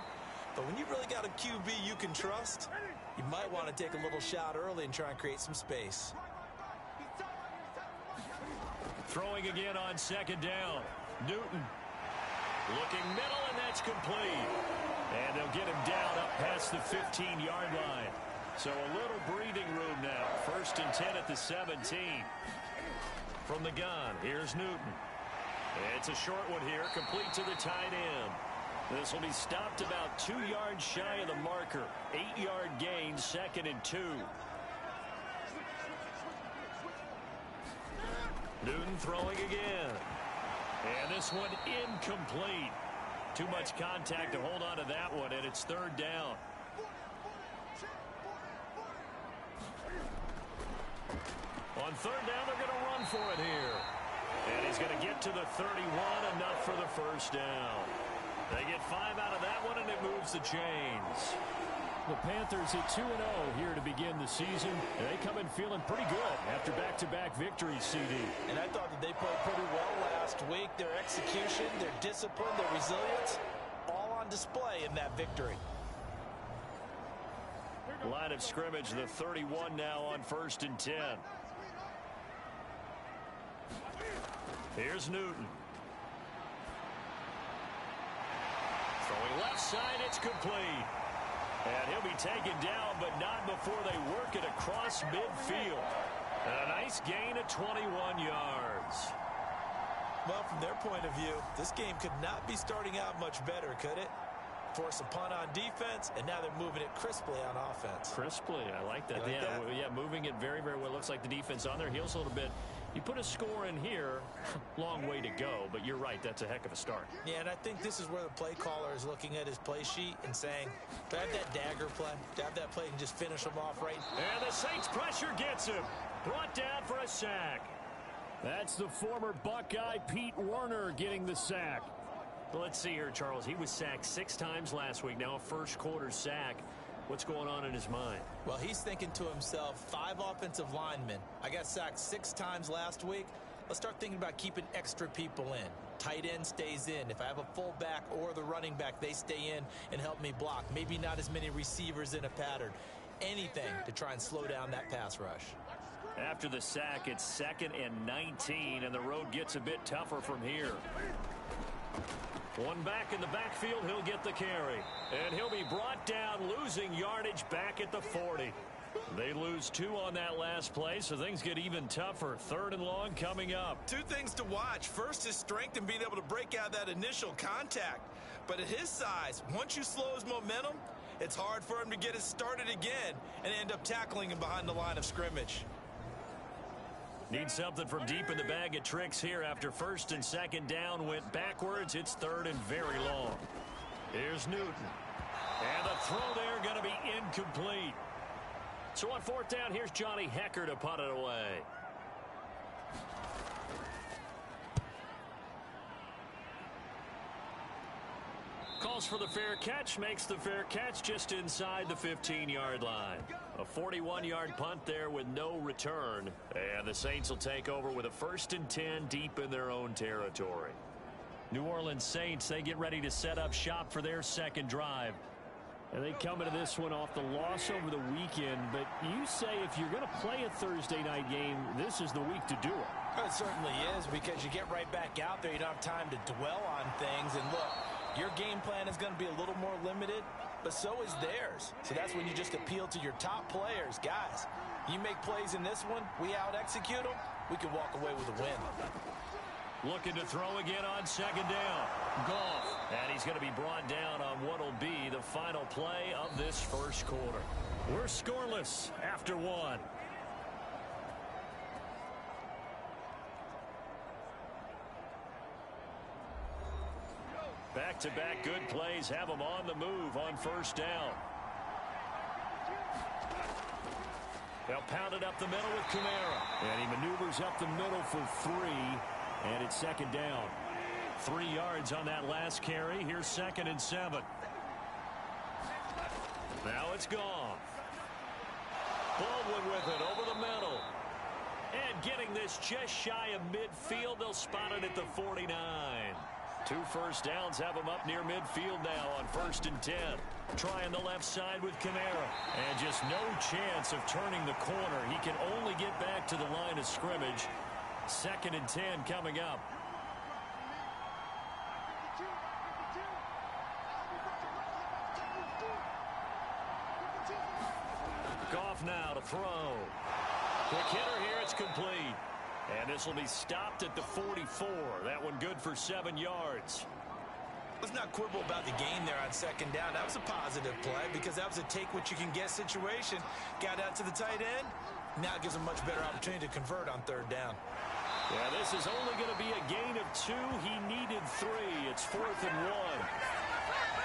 But when you really got a QB you can trust, you might want to take a little shot early and try and create some space.
Throwing again on second down. Newton looking middle, and that's complete. And they'll get him down up past the 15-yard line. So a little breathing room now. 1st and 10 at the 17. From the gun, here's Newton. It's a short one here, complete to the tight end. This will be stopped about 2 yards shy of the marker. 8-yard gain, 2nd and 2. Newton throwing again. And this one incomplete. Too much contact to hold on to that one, and it's 3rd down. On 3rd down, they're going to run for it here. And he's going to get to the 31, enough for the 1st down. They get 5 out of that one, and it moves the chains.
The Panthers at 2-0 here to begin the season. And they come in feeling pretty good after back-to-back victories, CD.
And I thought that they played pretty well last week. Their execution, their discipline, their resilience, all on display in that victory.
Line of scrimmage, the 31 now on 1st and 10. Here's Newton. Throwing left side, it's complete. And he'll be taken down, but not before they work it across midfield. And a nice gain of 21 yards.
Well, from their point of view, this game could not be starting out much better, could it? Force a punt on defense, and now they're moving it crisply on offense.
Crisply, I like that. Yeah, moving it very, very well. Looks like the defense on their heels a little bit. You put a score in here, long way to go, but you're right, that's a heck of a start.
Yeah, and I think this is where the play caller is looking at his play sheet and saying, do I have that dagger play? Do I have that play and just finish them off right?
And the Saints pressure gets him. Brought down for a sack.
That's the former Buckeye Pete Werner getting the sack.
Well, let's see here, Charles. He was sacked 6 times last week. Now a first-quarter sack. What's going on in his mind?
Well, he's thinking to himself, 5 offensive linemen. I got sacked 6 times last week. Let's start thinking about keeping extra people in. Tight end stays in. If I have a fullback or the running back, they stay in and help me block. Maybe not as many receivers in a pattern. Anything to try and slow down that pass rush.
After the sack, it's 2nd and 19, and the road gets a bit tougher from here. One back in the backfield, he'll get the carry. And he'll be brought down, losing yardage back at the 40. They lose 2 on that last play, so things get even tougher. 3rd and long coming up.
2 things to watch. First, his strength and being able to break out that initial contact. But at his size, once you slow his momentum, it's hard for him to get it started again and end up tackling him behind the line of scrimmage.
Need something from deep in the bag of tricks here after 1st and 2nd down went backwards. It's 3rd and very long. Here's Newton. And the throw there going to be incomplete. So on 4th down, here's Johnny Hecker to punt it away. Calls for the fair catch, makes the fair catch just inside the 15-yard line. A 41-yard punt there with no return. And the Saints will take over with a 1st and 10 deep in their own territory. New Orleans Saints, they get ready to set up shop for their 2nd drive.
And they come into this one off the loss over the weekend. But you say if you're going to play a Thursday night game, this is the week to do it.
It certainly is, because you get right back out there. You don't have time to dwell on things. And look, your game plan is going to be a little more limited, but so is theirs. So that's when you just appeal to your top players. Guys, you make plays in this one, we out-execute them, we can walk away with a win.
Looking to throw again on 2nd down. Goff. And he's going to be brought down on what will be the final play of this 1st quarter. We're scoreless after 1. Back-to-back good plays have them on the move on 1st down. They'll pound it up the middle with Kamara.
And he maneuvers up the middle for 3. And it's 2nd down.
3 yards on that last carry. Here's 2nd and 7. Now it's gone. Baldwin with it over the middle. And getting this just shy of midfield. They'll spot it at the 49. 2 first downs have them up near midfield now on 1st and 10. Trying the left side with Kamara. And just no chance of turning the corner. He can only get back to the line of scrimmage. 2nd and 10 coming up. Goff now to throw. Quick hitter here, it's complete. And this will be stopped at the 44. That one good for 7 yards.
Let's not quibble about the gain there on 2nd down. That was a positive play because that was a take-what-you-can-get situation. Got out to the tight end. Now it gives him a much better opportunity to convert on 3rd down.
Yeah, this is only going to be a gain of 2. He needed 3. It's 4th and 1.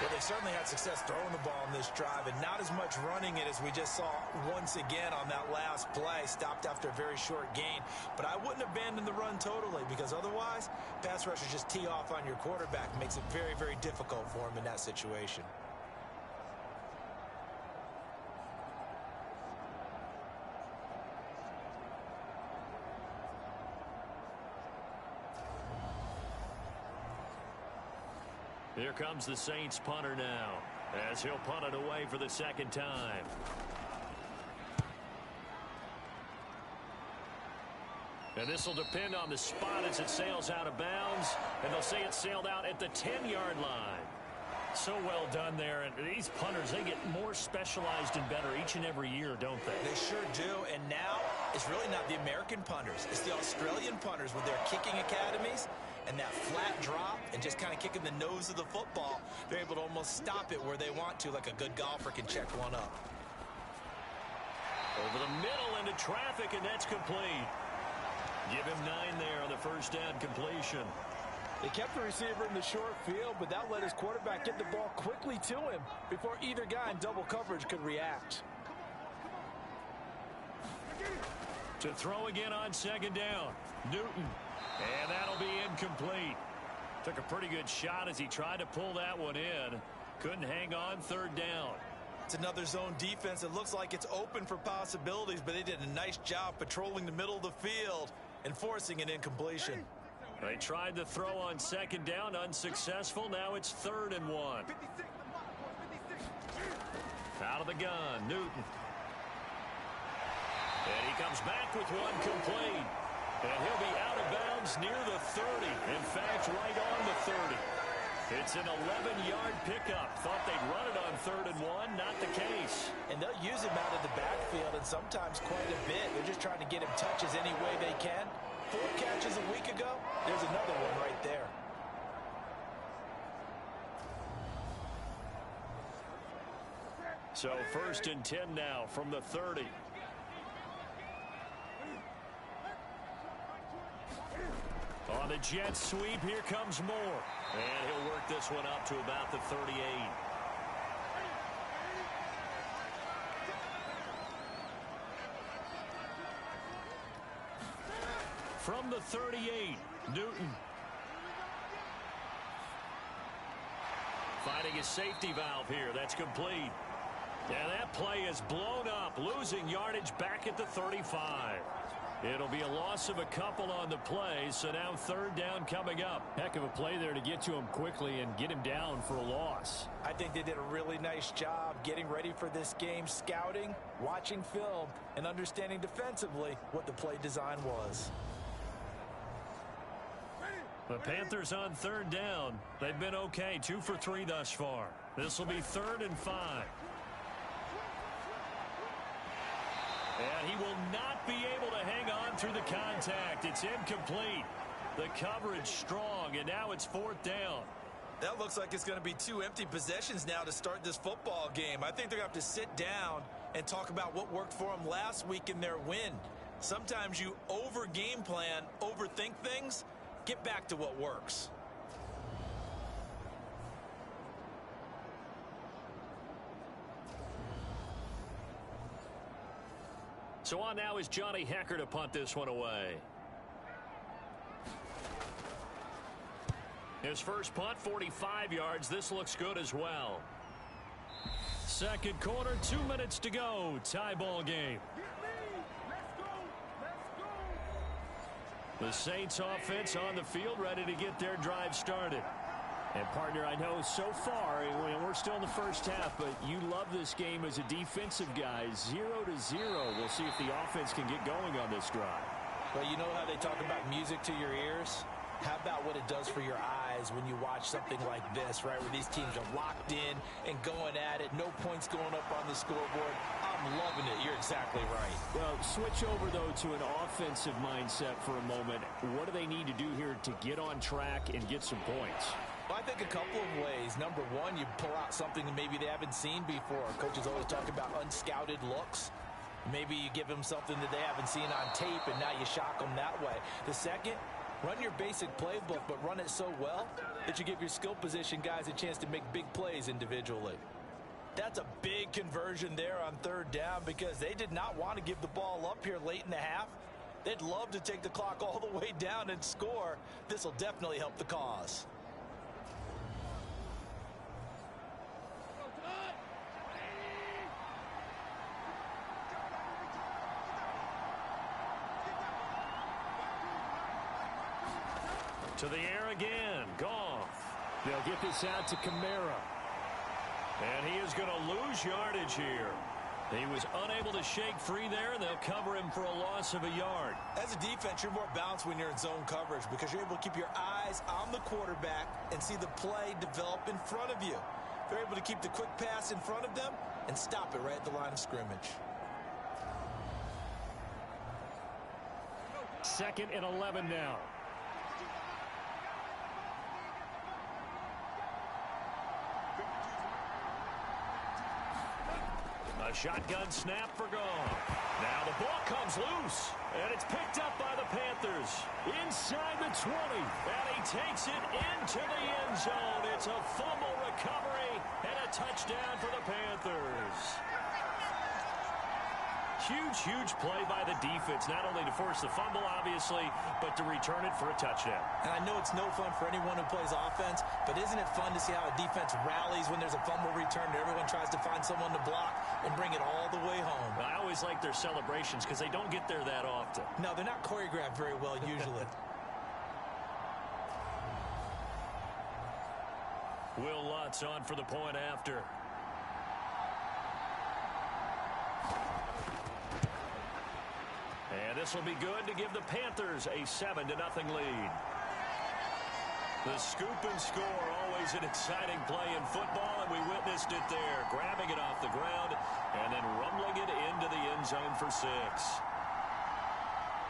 Well, they certainly had success throwing the ball in this drive and not as much running it as we just saw once again on that last play. Stopped after a very short gain. But I wouldn't abandon the run totally because otherwise, pass rushers just tee off on your quarterback. It makes it very, very difficult for him in that situation.
Here comes the Saints punter now as he'll punt it away for the 2nd time. And this will depend on the spot as it sails out of bounds. And they'll say it sailed out at the 10-yard line. So well done there. And these punters, they get more specialized and better each and every year, don't they?
They sure do. And now it's really not the American punters. It's the Australian punters with their kicking academies and that flat drop and just kind of kicking the nose of the football. They're able to almost stop it where they want to, like a good golfer can check one up.
Over the middle into traffic, and that's complete. Give him 9 there on the 1st down completion.
They kept the receiver in the short field, but that let his quarterback get the ball quickly to him before either guy in double coverage could react.
To throw again on 2nd down. Newton. And that'll be incomplete. Took a pretty good shot as he tried to pull that one in. Couldn't hang on 3rd down.
It's another zone defense. It looks like it's open for possibilities, but they did a nice job patrolling the middle of the field and forcing an incompletion.
They tried to throw on 2nd down, unsuccessful. Now it's 3rd and 1. Out of the gun, Newton. And he comes back with one complete. And he'll be out of bounds near the 30. In fact, right on the 30. It's an 11-yard pickup. Thought they'd run it on 3rd and 1. Not the case.
And they'll use him out of the backfield and sometimes quite a bit. They're just trying to get him touches any way they can. 4 catches a week ago. There's another one right there.
So 1st and 10 now from the 30. On the jet sweep, here comes Moore. And he'll work this one up to about the 38. From the 38, Newton. Finding his safety valve here. That's complete. And that play is blown up, losing yardage back at the 35. It'll be a loss of a couple on the play, so now 3rd down coming up.
Heck of a play there to get to him quickly and get him down for a loss.
I think they did a really nice job getting ready for this game, scouting, watching film, and understanding defensively what the play design was.
The Panthers on 3rd down. They've been okay, 2 for 3 thus far. This will be 3rd and 5. And he will not be able to hang on through the contact. It's incomplete. The coverage strong, and now it's 4th down.
That looks like it's going to be 2 empty possessions now to start this football game. I think they're going to have to sit down and talk about what worked for them last week in their win. Sometimes you over-game plan, overthink things. Get back to what works.
So on now is Johnny Hecker to punt this one away. His first punt, 45 yards. This looks good as well. Second quarter, 2 minutes to go. Tie ball game. The Saints offense on the field, ready to get their drive started. And, partner, I know so far, we're still in the first half, but you love this game as a defensive guy. 0-0. We'll see if the offense can get going on this drive.
Well, you know how they talk about music to your ears? How about what it does for your eyes when you watch something like this, right, where these teams are locked in and going at it, no points going up on the scoreboard. I'm loving it. You're exactly right.
Well, switch over, though, to an offensive mindset for a moment. What do they need to do here to get on track and get some points?
Well, I think a couple of ways. Number one, you pull out something that maybe they haven't seen before. Coaches always talk about unscouted looks. Maybe you give them something that they haven't seen on tape, and now you shock them that way. The second, run your basic playbook, but run it so well that you give your skill position guys a chance to make big plays individually. That's a big conversion there on third down because they did not want to give the ball up here late in the half. They'd love to take the clock all the way down and score. This will definitely help the cause.
To the air again. Goff.
They'll get this out to Kamara.
And he is going to lose yardage here. He was unable to shake free there, and they'll cover him for a loss of a yard.
As a defense, you're more balanced when you're in zone coverage because you're able to keep your eyes on the quarterback and see the play develop in front of you. They're able to keep the quick pass in front of them and stop it right at the line of scrimmage.
2nd and 11 now.
A shotgun snap for Goff. Now the ball comes loose, and it's picked up by the Panthers. Inside the 20, and he takes it into the end zone. It's a fumble recovery and a touchdown for the Panthers. Huge play by the defense, not only to force the fumble, obviously, but to return it for a touchdown.
And I know it's no fun for anyone who plays offense, but isn't it fun to see how a defense rallies when there's a fumble return and everyone tries to find someone to block and bring it all the way home?
I always like their celebrations because they don't get there that often.
No, they're not choreographed very well usually.
Will Lutz on for the point after. And this will be good to give the Panthers a 7-0 lead. The scoop and score, always an exciting play in football, and we witnessed it there. Grabbing it off the ground and then rumbling it into the end zone for 6.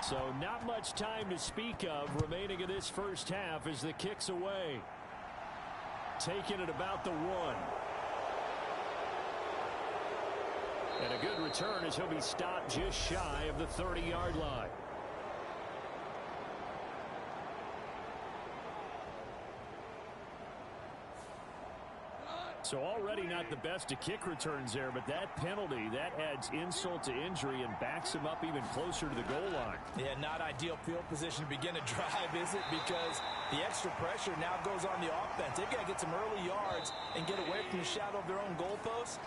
So not much time to speak of remaining in this first half as the kick's away. Taking it about the 1. And a good return as he'll be stopped just shy of the 30-yard line. So already not the best of kick returns there, but that penalty, that adds insult to injury and backs him up even closer to the goal line.
Yeah, not ideal field position to begin a drive, is it? Because the extra pressure now goes on the offense. They've got to get some early yards and get away from the shadow of their own goalposts.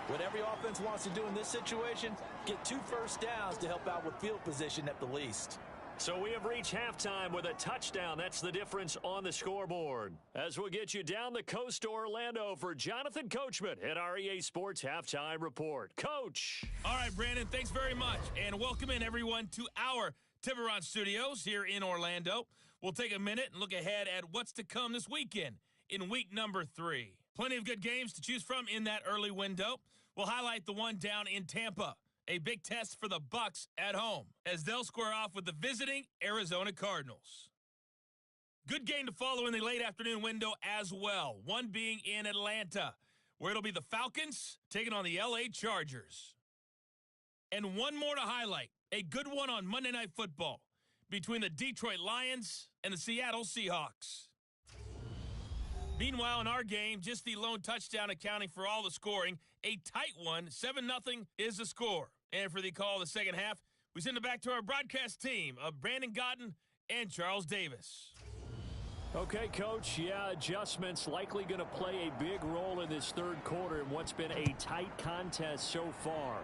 What every offense wants to do in this situation, get 2 first downs to help out with field position at the least.
So we have reached halftime with a touchdown. That's the difference on the scoreboard. As we'll get you down the coast to Orlando for Jonathan Coachman at our EA Sports Halftime Report. Coach.
All right, Brandon, thanks very much. And welcome in, everyone, to our Tiburon Studios here in Orlando. We'll take a minute and look ahead at what's to come this weekend in week number 3. Plenty of good games to choose from in that early window. We'll highlight the one down in Tampa, a big test for the Bucs at home as they'll square off with the visiting Arizona Cardinals. Good game to follow in the late afternoon window as well, one being in Atlanta, where it'll be the Falcons taking on the LA Chargers. And one more to highlight, a good one on Monday Night Football between the Detroit Lions and the Seattle Seahawks. Meanwhile, in our game, just the lone touchdown accounting for all the scoring. A tight one, 7-0 is the score. And for the call of the second half, we send it back to our broadcast team of Brandon Godden and Charles Davis.
Okay, Coach, yeah, adjustments likely going to play a big role in this third quarter in what's been a tight contest so far.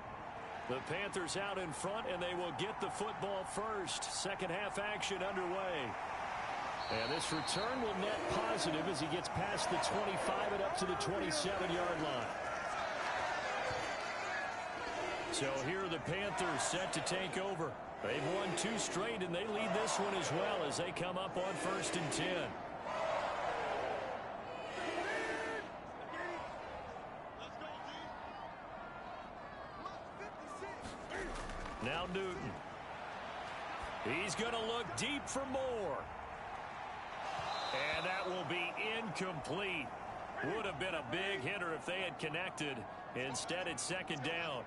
The Panthers out in front, and they will get the football first. Second half action underway. And this return will net positive as he gets past the 25 and up to the 27-yard line. So here are the Panthers set to take over. They've won 2 straight, and they lead this one as well as they come up on 1st and 10. Now Newton. He's going to look deep for more. And that will be incomplete. Would have been a big hitter if they had connected. Instead, it's 2nd down.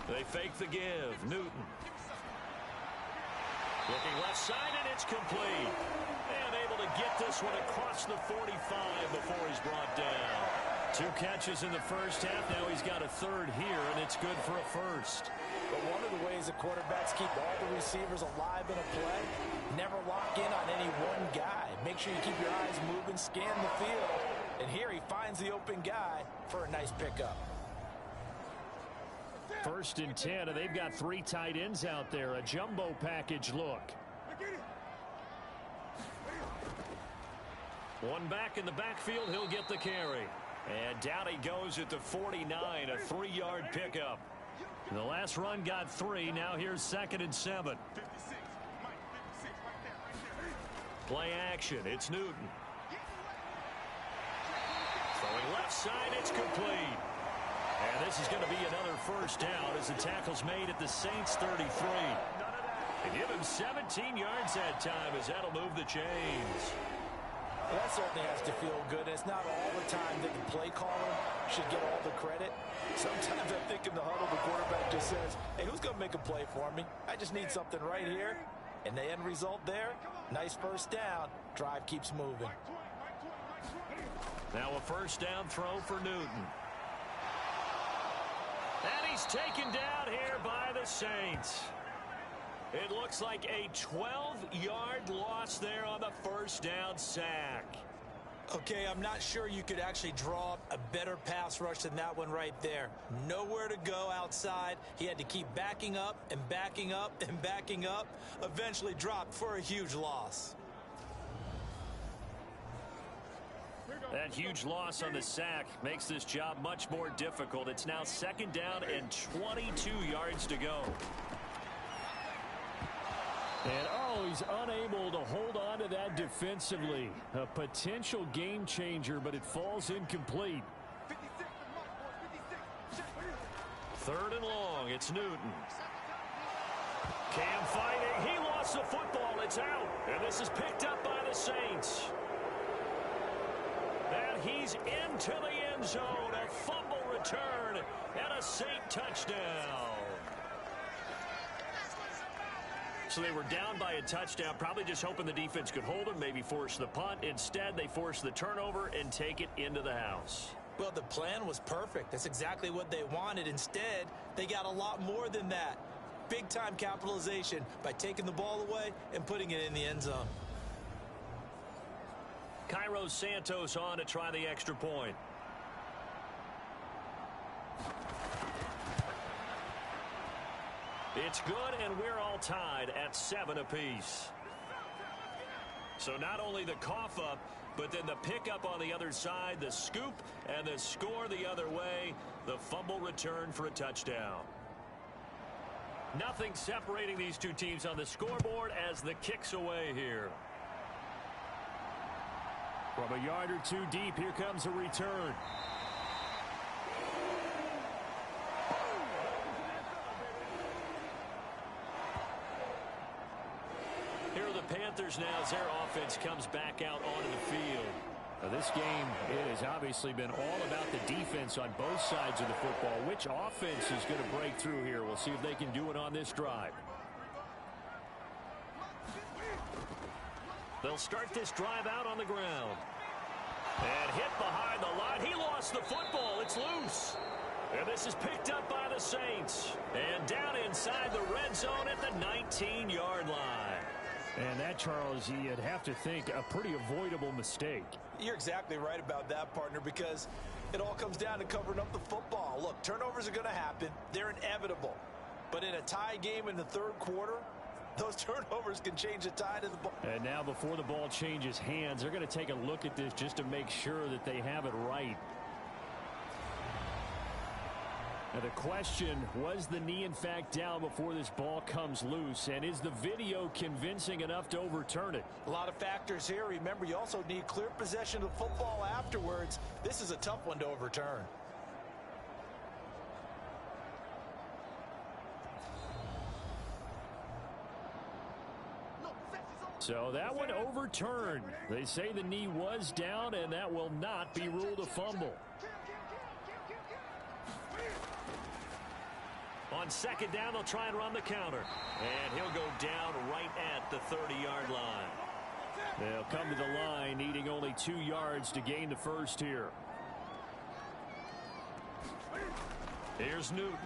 They fake the give. Newton. Looking left side, and it's complete. And able to get this one across the 45 before he's brought down. 2 catches in the first half. Now he's got a 3rd here, and it's good for a 1st.
But one of the ways the quarterbacks keep all the receivers alive in a play, never lock in on any one guy. Make sure you keep your eyes moving, scan the field. And here he finds the open guy for a nice pickup.
1st and 10, and they've got 3 tight ends out there. A jumbo package look. One back in the backfield, he'll get the carry. And down he goes at the 49, a 3-yard pickup. The last run got 3. Now here's 2nd and 7. Play action. It's Newton. Throwing left side, it's complete. And this is going to be another 1st down as the tackle's made at the Saints 33. They give him 17 yards that time as that'll move the chains.
Well, that certainly has to feel good. It's not all the time that the play caller should get all the credit. Sometimes I think in the huddle, the quarterback just says, hey, who's going to make a play for me? I just need something right here. And the end result there, nice 1st down. Drive keeps moving.
Now a 1st down throw for Newton. And he's taken down here by the Saints. It looks like a 12-yard loss there on the 1st down sack.
Okay, I'm not sure you could actually draw a better pass rush than that one right there. Nowhere to go outside. He had to keep backing up and backing up and backing up. Eventually dropped for a huge loss.
That huge loss on the sack makes this job much more difficult. It's now 2nd down and 22 yards to go. And, oh, he's unable to hold on to that defensively. A potential game changer, but it falls incomplete. 3rd and long. It's Newton. Cam fighting. He lost the football. It's out. And this is picked up by the Saints. And he's into the end zone. A fumble return and a Saint touchdown. So they were down by a touchdown, probably just hoping the defense could hold them, maybe force the punt. Instead, they force the turnover and take it into the house.
Well, the plan was perfect. That's exactly what they wanted. Instead, they got a lot more than that. Big-time capitalization by taking the ball away and putting it in the end zone.
Cairo Santos on to try the extra point. It's good, and we're all tied at 7 apiece. So not only the cough up, but then the pickup on the other side, the scoop, and the score the other way, the fumble return for a touchdown. Nothing separating these two teams on the scoreboard as the kick's away here. From a yard or 2 deep, here comes a return. Here are the Panthers now as their offense comes back out onto the field. Now this game, it has obviously been all about the defense on both sides of the football. Which offense is going to break through here? We'll see if they can do it on this drive. They'll start this drive out on the ground. And hit behind the line. He lost the football. It's loose. And this is picked up by the Saints. And down inside the red zone at the 19-yard line. And that, Charles, you'd have to think a pretty avoidable mistake.
You're exactly right about that, partner, because it all comes down to covering up the football. Look, turnovers are going to happen. They're inevitable. But in a tie game in the third quarter, those turnovers can change the tide of the ball.
And now before the ball changes hands, they're going to take a look at this just to make sure that they have it right. Now the question, was the knee in fact down before this ball comes loose? And is the video convincing enough to overturn it?
A lot of factors here. Remember, you also need clear possession of the football afterwards. This is a tough one to overturn.
So that one overturned. They say the knee was down, and that will not be ruled a fumble. On second down, they'll try and run the counter. And he'll go down right at the 30-yard line. They'll come to the line, needing only 2 yards to gain the first here. Here's Newton.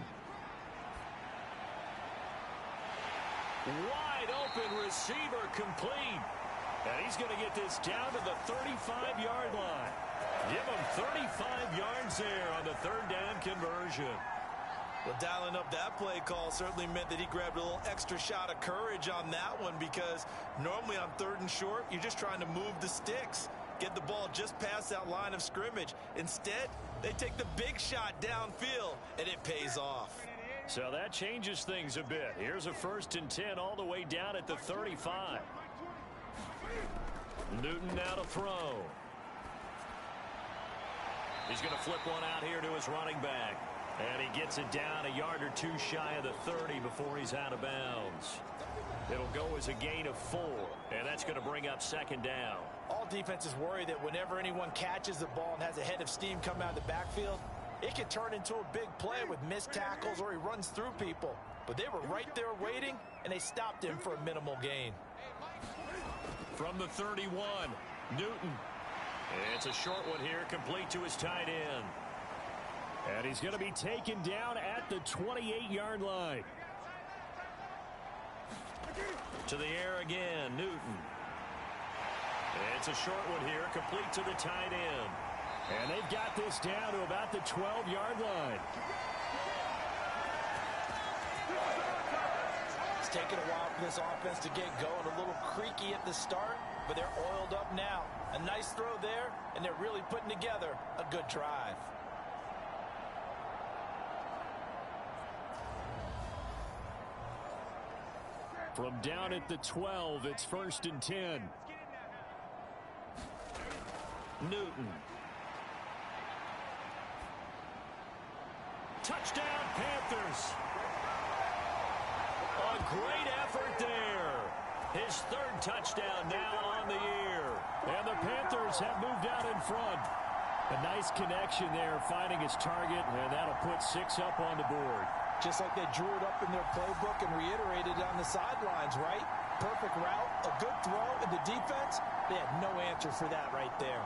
Wide open receiver complete. And he's going to get this down to the 35-yard line. Give him 35 yards there on the third down conversion.
Well, dialing up that play call certainly meant that he grabbed a little extra shot of courage on that one, because normally on third and short, you're just trying to move the sticks, get the ball just past that line of scrimmage. Instead, they take the big shot downfield, and it pays off.
So that changes things a bit. Here's a 1st and 10 all the way down at the 35. Newton now to throw. He's going to flip one out here to his running back. And he gets it down a yard or 2 shy of the 30 before he's out of bounds. It'll go as a gain of 4, and that's going to bring up second down.
All defenses worry that whenever anyone catches the ball and has a head of steam come out of the backfield, it can turn into a big play with missed tackles or he runs through people. But they were right there waiting, and they stopped him for a minimal gain.
From the 31, Newton. It's a short one here, complete to his tight end. And he's going to be taken down at the 28-yard line. To the air again, Newton. It's a short one here, complete to the tight end. And they've got this down to about the 12-yard line.
It's taken a while for this offense to get going. A little creaky at the start, but they're oiled up now. A nice throw there, and they're really putting together a good drive.
From down at the 12, it's 1st and 10. Newton. Touchdown, Panthers. A great effort there. His 3rd touchdown now on the year. And the Panthers have moved out in front. A nice connection there, finding his target, and that'll put 6 up on the board.
Just like they drew it up in their playbook and reiterated on the sidelines, right? Perfect route, a good throw, and the defense, they had no answer for that right there.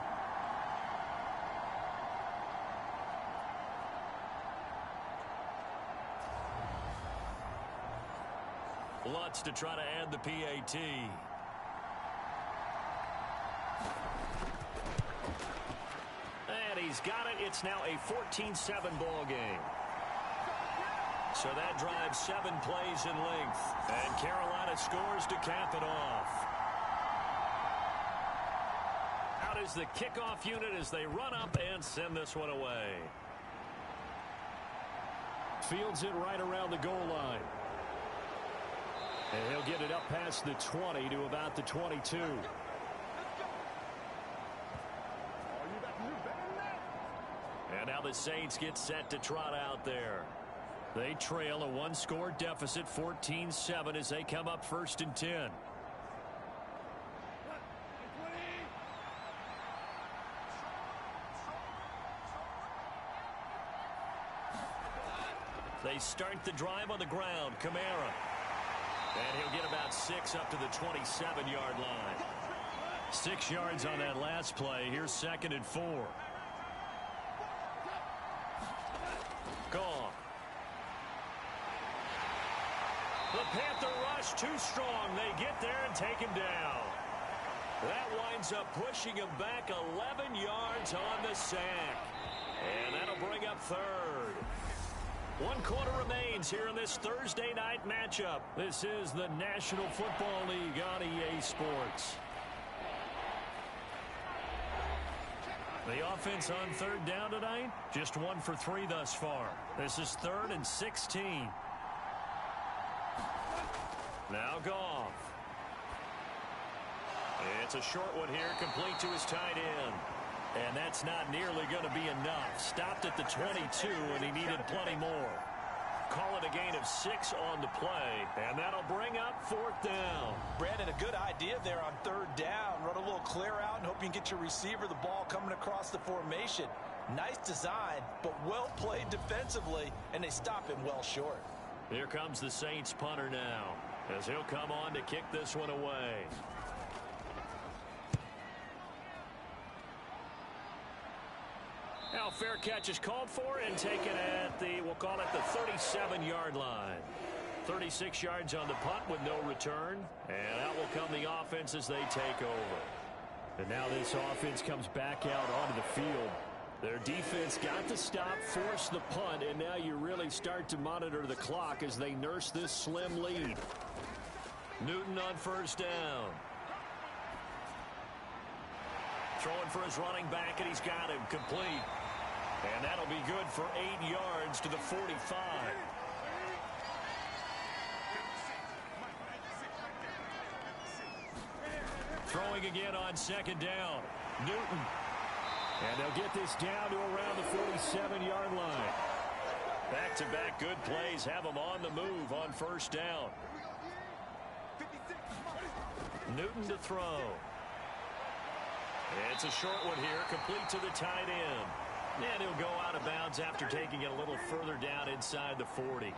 Lutz to try to add the PAT. And he's got it. It's now a 14-7 ball game. So that drives 7 plays in length. And Carolina scores to cap it off. Out is the kickoff unit as they run up and send this one away. Fields it right around the goal line. And he'll get it up past the 20 to about the 22. And now the Saints get set to trot out there. They trail a 1-score deficit, 14-7, as they come up 1st and 10. They start the drive on the ground. Kamara. And he'll get about 6 up to the 27-yard line. 6 yards on that last play. Here's 2nd and 4. Gone. The Panther rush too strong. They get there and take him down. That winds up pushing him back 11 yards on the sack. And that'll bring up third. 1 quarter remains here in this Thursday night matchup. This is the National Football League on EA Sports. The offense on third down tonight, just 1 for 3 thus far. This is 3rd and 16. Now Goff. It's a short one here, complete to his tight end. And that's not nearly going to be enough. Stopped at the 22, and he needed plenty more. Call it a gain of 6 on the play, and that'll bring up 4th down.
Brandon, a good idea there on 3rd down. Run a little clear out and hope you can get your receiver the ball coming across the formation. Nice design, but well played defensively, and they stop him well short.
Here comes the Saints punter now, as he'll come on to kick this one away. Now fair catch is called for and taken at the, we'll call it the 37-yard line. 36 yards on the punt with no return. And out will come the offense as they take over. And now this offense comes back out onto the field. Their defense got to stop, force the punt, and now you really start to monitor the clock as they nurse this slim lead. Newton on 1st down. Throwing for his running back, and he's got him complete. And that'll be good for 8 yards to the 45. Throwing again on 2nd down. Newton. And they'll get this down to around the 47-yard line. Back-to-back good plays have them on the move on 1st down. Newton to throw. It's a short one here, complete to the tight end. And he'll go out of bounds after taking it a little further down inside the 40.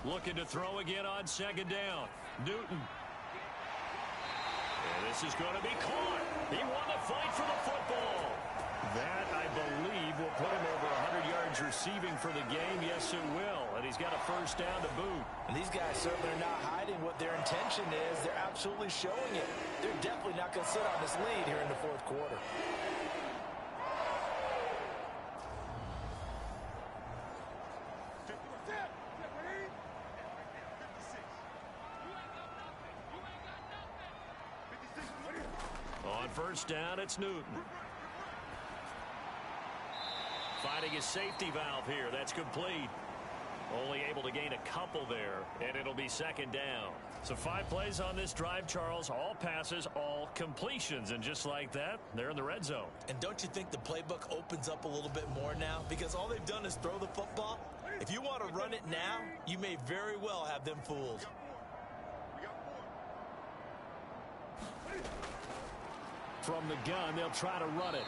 Looking to throw again on 2nd down. Newton. And this is going to be caught. He won the fight for the football. That, I believe, will put him over 100 yards receiving for the game. Yes, it will. And he's got a 1st down to boot.
And these guys certainly are not hiding what their intention is. They're absolutely showing it. They're definitely not going to sit on this lead here in the 4th quarter.
On 1st down, it's Newton. Finding his safety valve here. That's complete. Only able to gain a couple there, and it'll be 2nd down. So 5 plays on this drive, Charles. All passes, all completions. And just like that, they're in the red zone.
And don't you think the playbook opens up a little bit more now? Because all they've done is throw the football. If you want to run it now, you may very well have them fooled.
From the gun, they'll try to run it.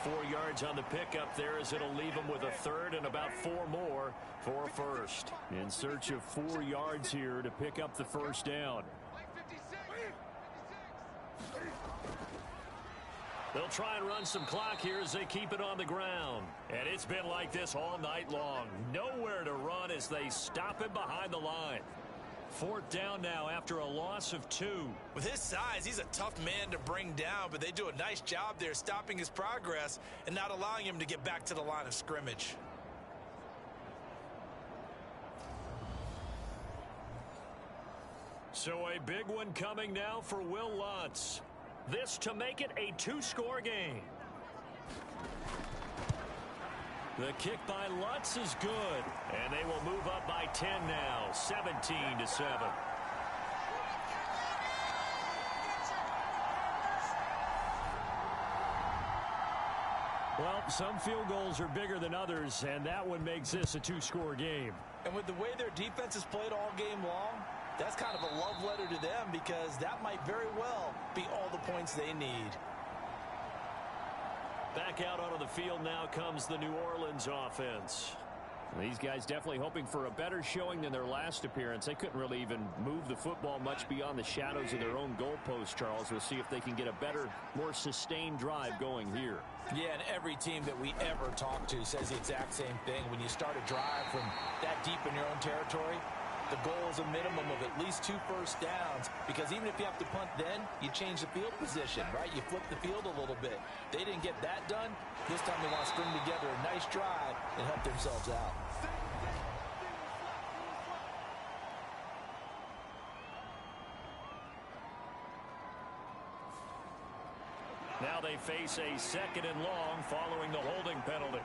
4 yards on the pickup there as it'll leave them with a 3rd and about 4 more for a 1st. In search of 4 yards here to pick up the 1st down. They'll try and run some clock here as they keep it on the ground. And it's been like this all night long. Nowhere to run as they stop him behind the line. 4th down now after a loss of 2.
With his size, he's a tough man to bring down, but they do a nice job there stopping his progress and not allowing him to get back to the line of scrimmage.
So a big one coming now for Will Lutz. This to make it a 2-score game. The kick by Lutz is good, and they will move up by 10 now, 17-7. Well, some field goals are bigger than others, and that one makes this a 2-score game.
And with the way their defense has played all game long, that's kind of a love letter to them because that might very well be all the points they need.
Back out onto the field now comes the New Orleans offense. These guys definitely hoping for a better showing than their last appearance. They couldn't really even move the football much beyond the shadows of their own goalpost, Charles. We'll see if they can get a better, more sustained drive going here.
Yeah, and every team that we ever talk to says the exact same thing. When you start a drive from that deep in your own territory, the goal is a minimum of at least 2 first downs, because even if you have to punt then, you change the field position, right? You flip the field a little bit. They didn't get that done. This time they want to string together a nice drive and help themselves out.
Now they face a 2nd and long following the holding penalty.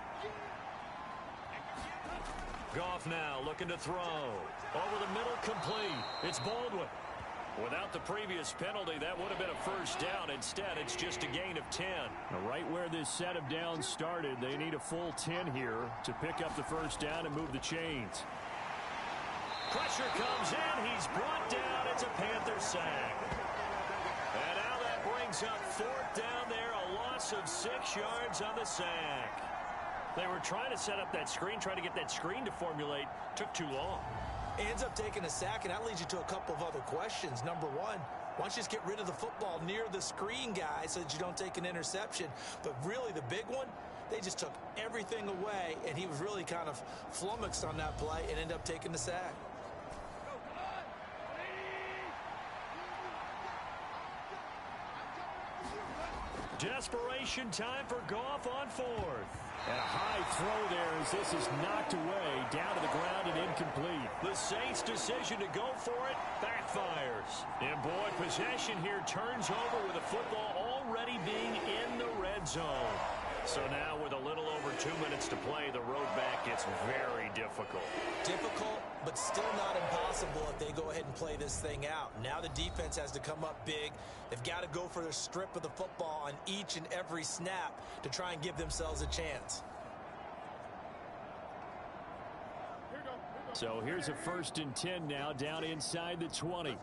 Goff now looking to throw. Over the middle, complete. It's Baldwin. Without the previous penalty, that would have been a first down. Instead, it's just a gain of 10.
Right where this set of downs started, they need a full 10 here to pick up the first down and move the chains.
Pressure comes in. He's brought down. It's a Panther sack. And now that brings up 4th down there. A loss of 6 yards on the sack. They were trying to set up that screen, trying to get that screen to formulate. Took too long.
Ends up taking a sack, and that leads you to a couple of other questions. Number one, why don't you just get rid of the football near the screen guy so that you don't take an interception? But really the big one, they just took everything away, and he was really kind of flummoxed on that play and ended up taking the sack.
Desperation time for Goff on 4th.
And a high throw there as this is knocked away, down to the ground and incomplete.
The Saints' decision to go for it backfires. And boy, possession here turns over with the football already being in the red zone. So now with a little over 2 minutes to play, the road back gets very difficult.
Difficult, but still not impossible if they go ahead and play this thing out. Now the defense has to come up big. They've got to go for their strip of the football on each and every snap to try and give themselves a chance.
So here's a 1st and 10 now, down inside the 20.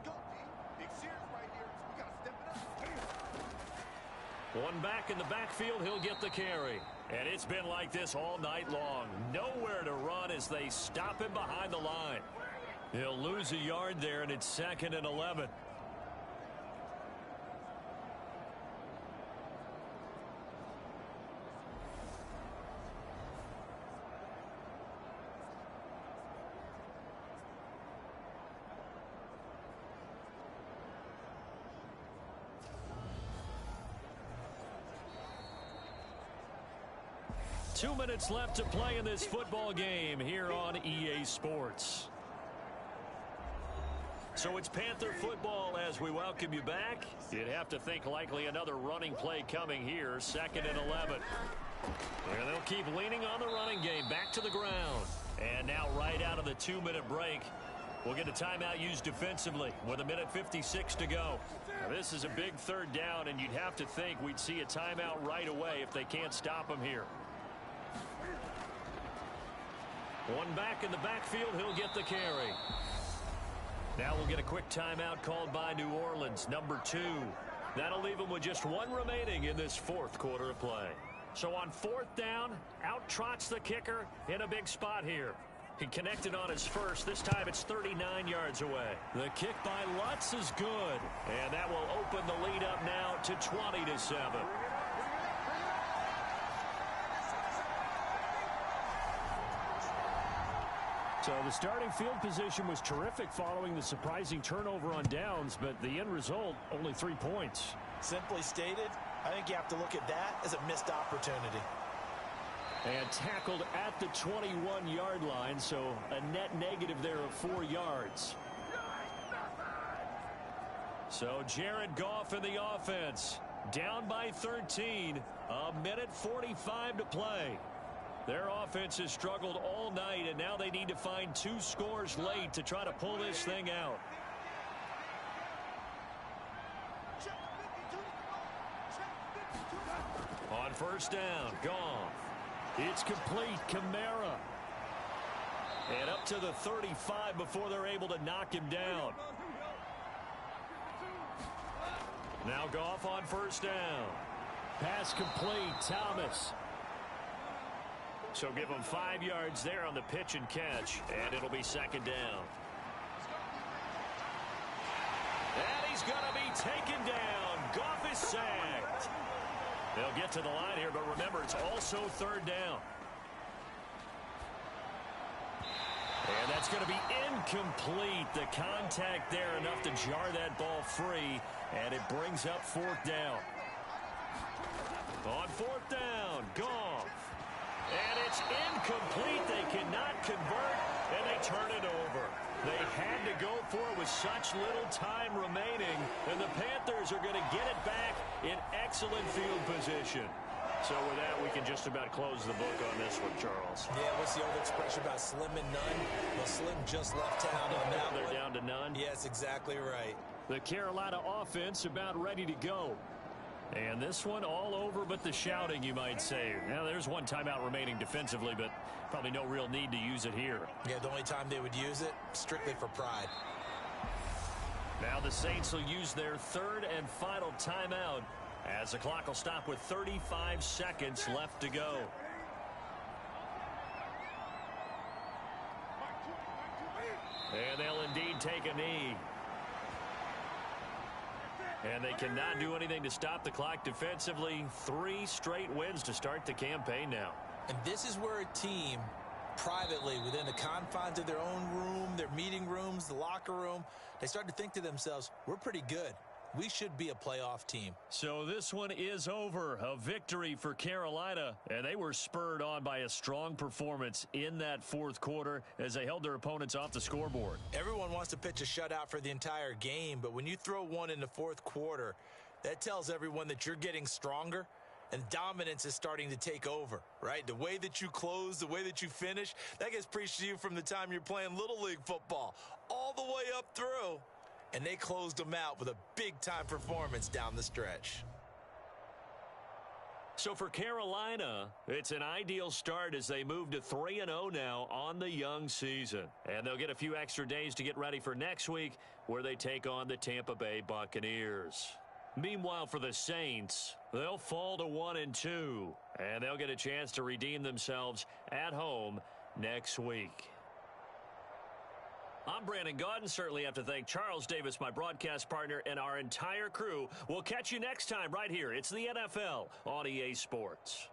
One back in the backfield, he'll get the carry. And it's been like this all night long. Nowhere to run as they stop him behind the line. He'll lose a yard there, and it's 2nd and 11. Two minutes left to play in this football game here on EA Sports. So it's Panther football as we welcome you back. You'd have to think likely another running play coming here, 2nd and 11. And they'll keep leaning on the running game, back to the ground. And now right out of the 2-minute break, we'll get a timeout used defensively with 1:56 to go. Now, this is a big 3rd down, and you'd have to think we'd see a timeout right away if they can't stop him here. One back in the backfield, he'll get the carry. Now we'll get a quick timeout called by New Orleans, number 2. That'll leave them with just 1 remaining in this 4th quarter of play. So on 4th down, out trots the kicker in a big spot here. He connected on his first. This time it's 39 yards away. The kick by Lutz is good. And that will open the lead up now to 20-7.
So the starting field position was terrific following the surprising turnover on downs, but the end result, only 3 points.
Simply stated, I think you have to look at that as a missed opportunity.
And tackled at the 21-yard line, so a net negative there of 4 yards.
So Jared Goff in the offense, down by 13, 1:45 to play. Their offense has struggled all night, and now they need to find 2 scores late to try to pull this thing out. On 1st down, Goff.
It's complete. Kamara.
And up to the 35 before they're able to knock him down. Now Goff on 1st down.
Pass complete. Thomas.
So give him 5 yards there on the pitch and catch, and it'll be second down. And he's going to be taken down. Goff is sacked. They'll get to the line here, but remember, it's also third down. And that's going to be incomplete. The contact there enough to jar that ball free, and it brings up fourth down. On fourth down, Goff. And it's incomplete. They cannot convert, and they turn it over. They had to go for it with such little time remaining, and the Panthers are going to get it back in excellent field position. So with that, we can just about close the book on this one, Charles.
Yeah, what's the old expression about slim and none? Well, Slim just left town on that one.
They're down to none?
Yes, exactly right.
The Carolina offense about ready to go. And this one all over but the shouting, you might say. Now, there's one timeout remaining defensively, but probably no real need to use it here.
Yeah, the only time they would use it, strictly for pride.
Now the Saints will use their third and final timeout as the clock will stop with 35 seconds left to go. And they'll indeed take a knee. And they cannot do anything to stop the clock defensively. 3 straight wins to start the campaign now.
And this is where a team, privately, within the confines of their own room, their meeting rooms, the locker room, they start to think to themselves, we're pretty good. We should be a playoff team.
So this one is over. A victory for Carolina. And they were spurred on by a strong performance in that fourth quarter as they held their opponents off the scoreboard.
Everyone wants to pitch a shutout for the entire game, but when you throw one in the fourth quarter, that tells everyone that you're getting stronger and dominance is starting to take over, right? The way that you close, the way that you finish, that gets preached to you from the time you're playing Little League football all the way up through. And they closed them out with a big-time performance down the stretch.
So for Carolina, it's an ideal start as they move to 3-0 now on the young season. And they'll get a few extra days to get ready for next week where they take on the Tampa Bay Buccaneers. Meanwhile, for the Saints, they'll fall to 1-2. And they'll get a chance to redeem themselves at home next week. I'm Brandon Gaudin. Certainly have to thank Charles Davis, my broadcast partner, and our entire crew. We'll catch you next time right here. It's the NFL on EA Sports.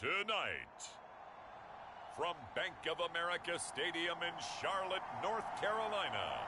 Tonight, from Bank of America Stadium in Charlotte, North Carolina,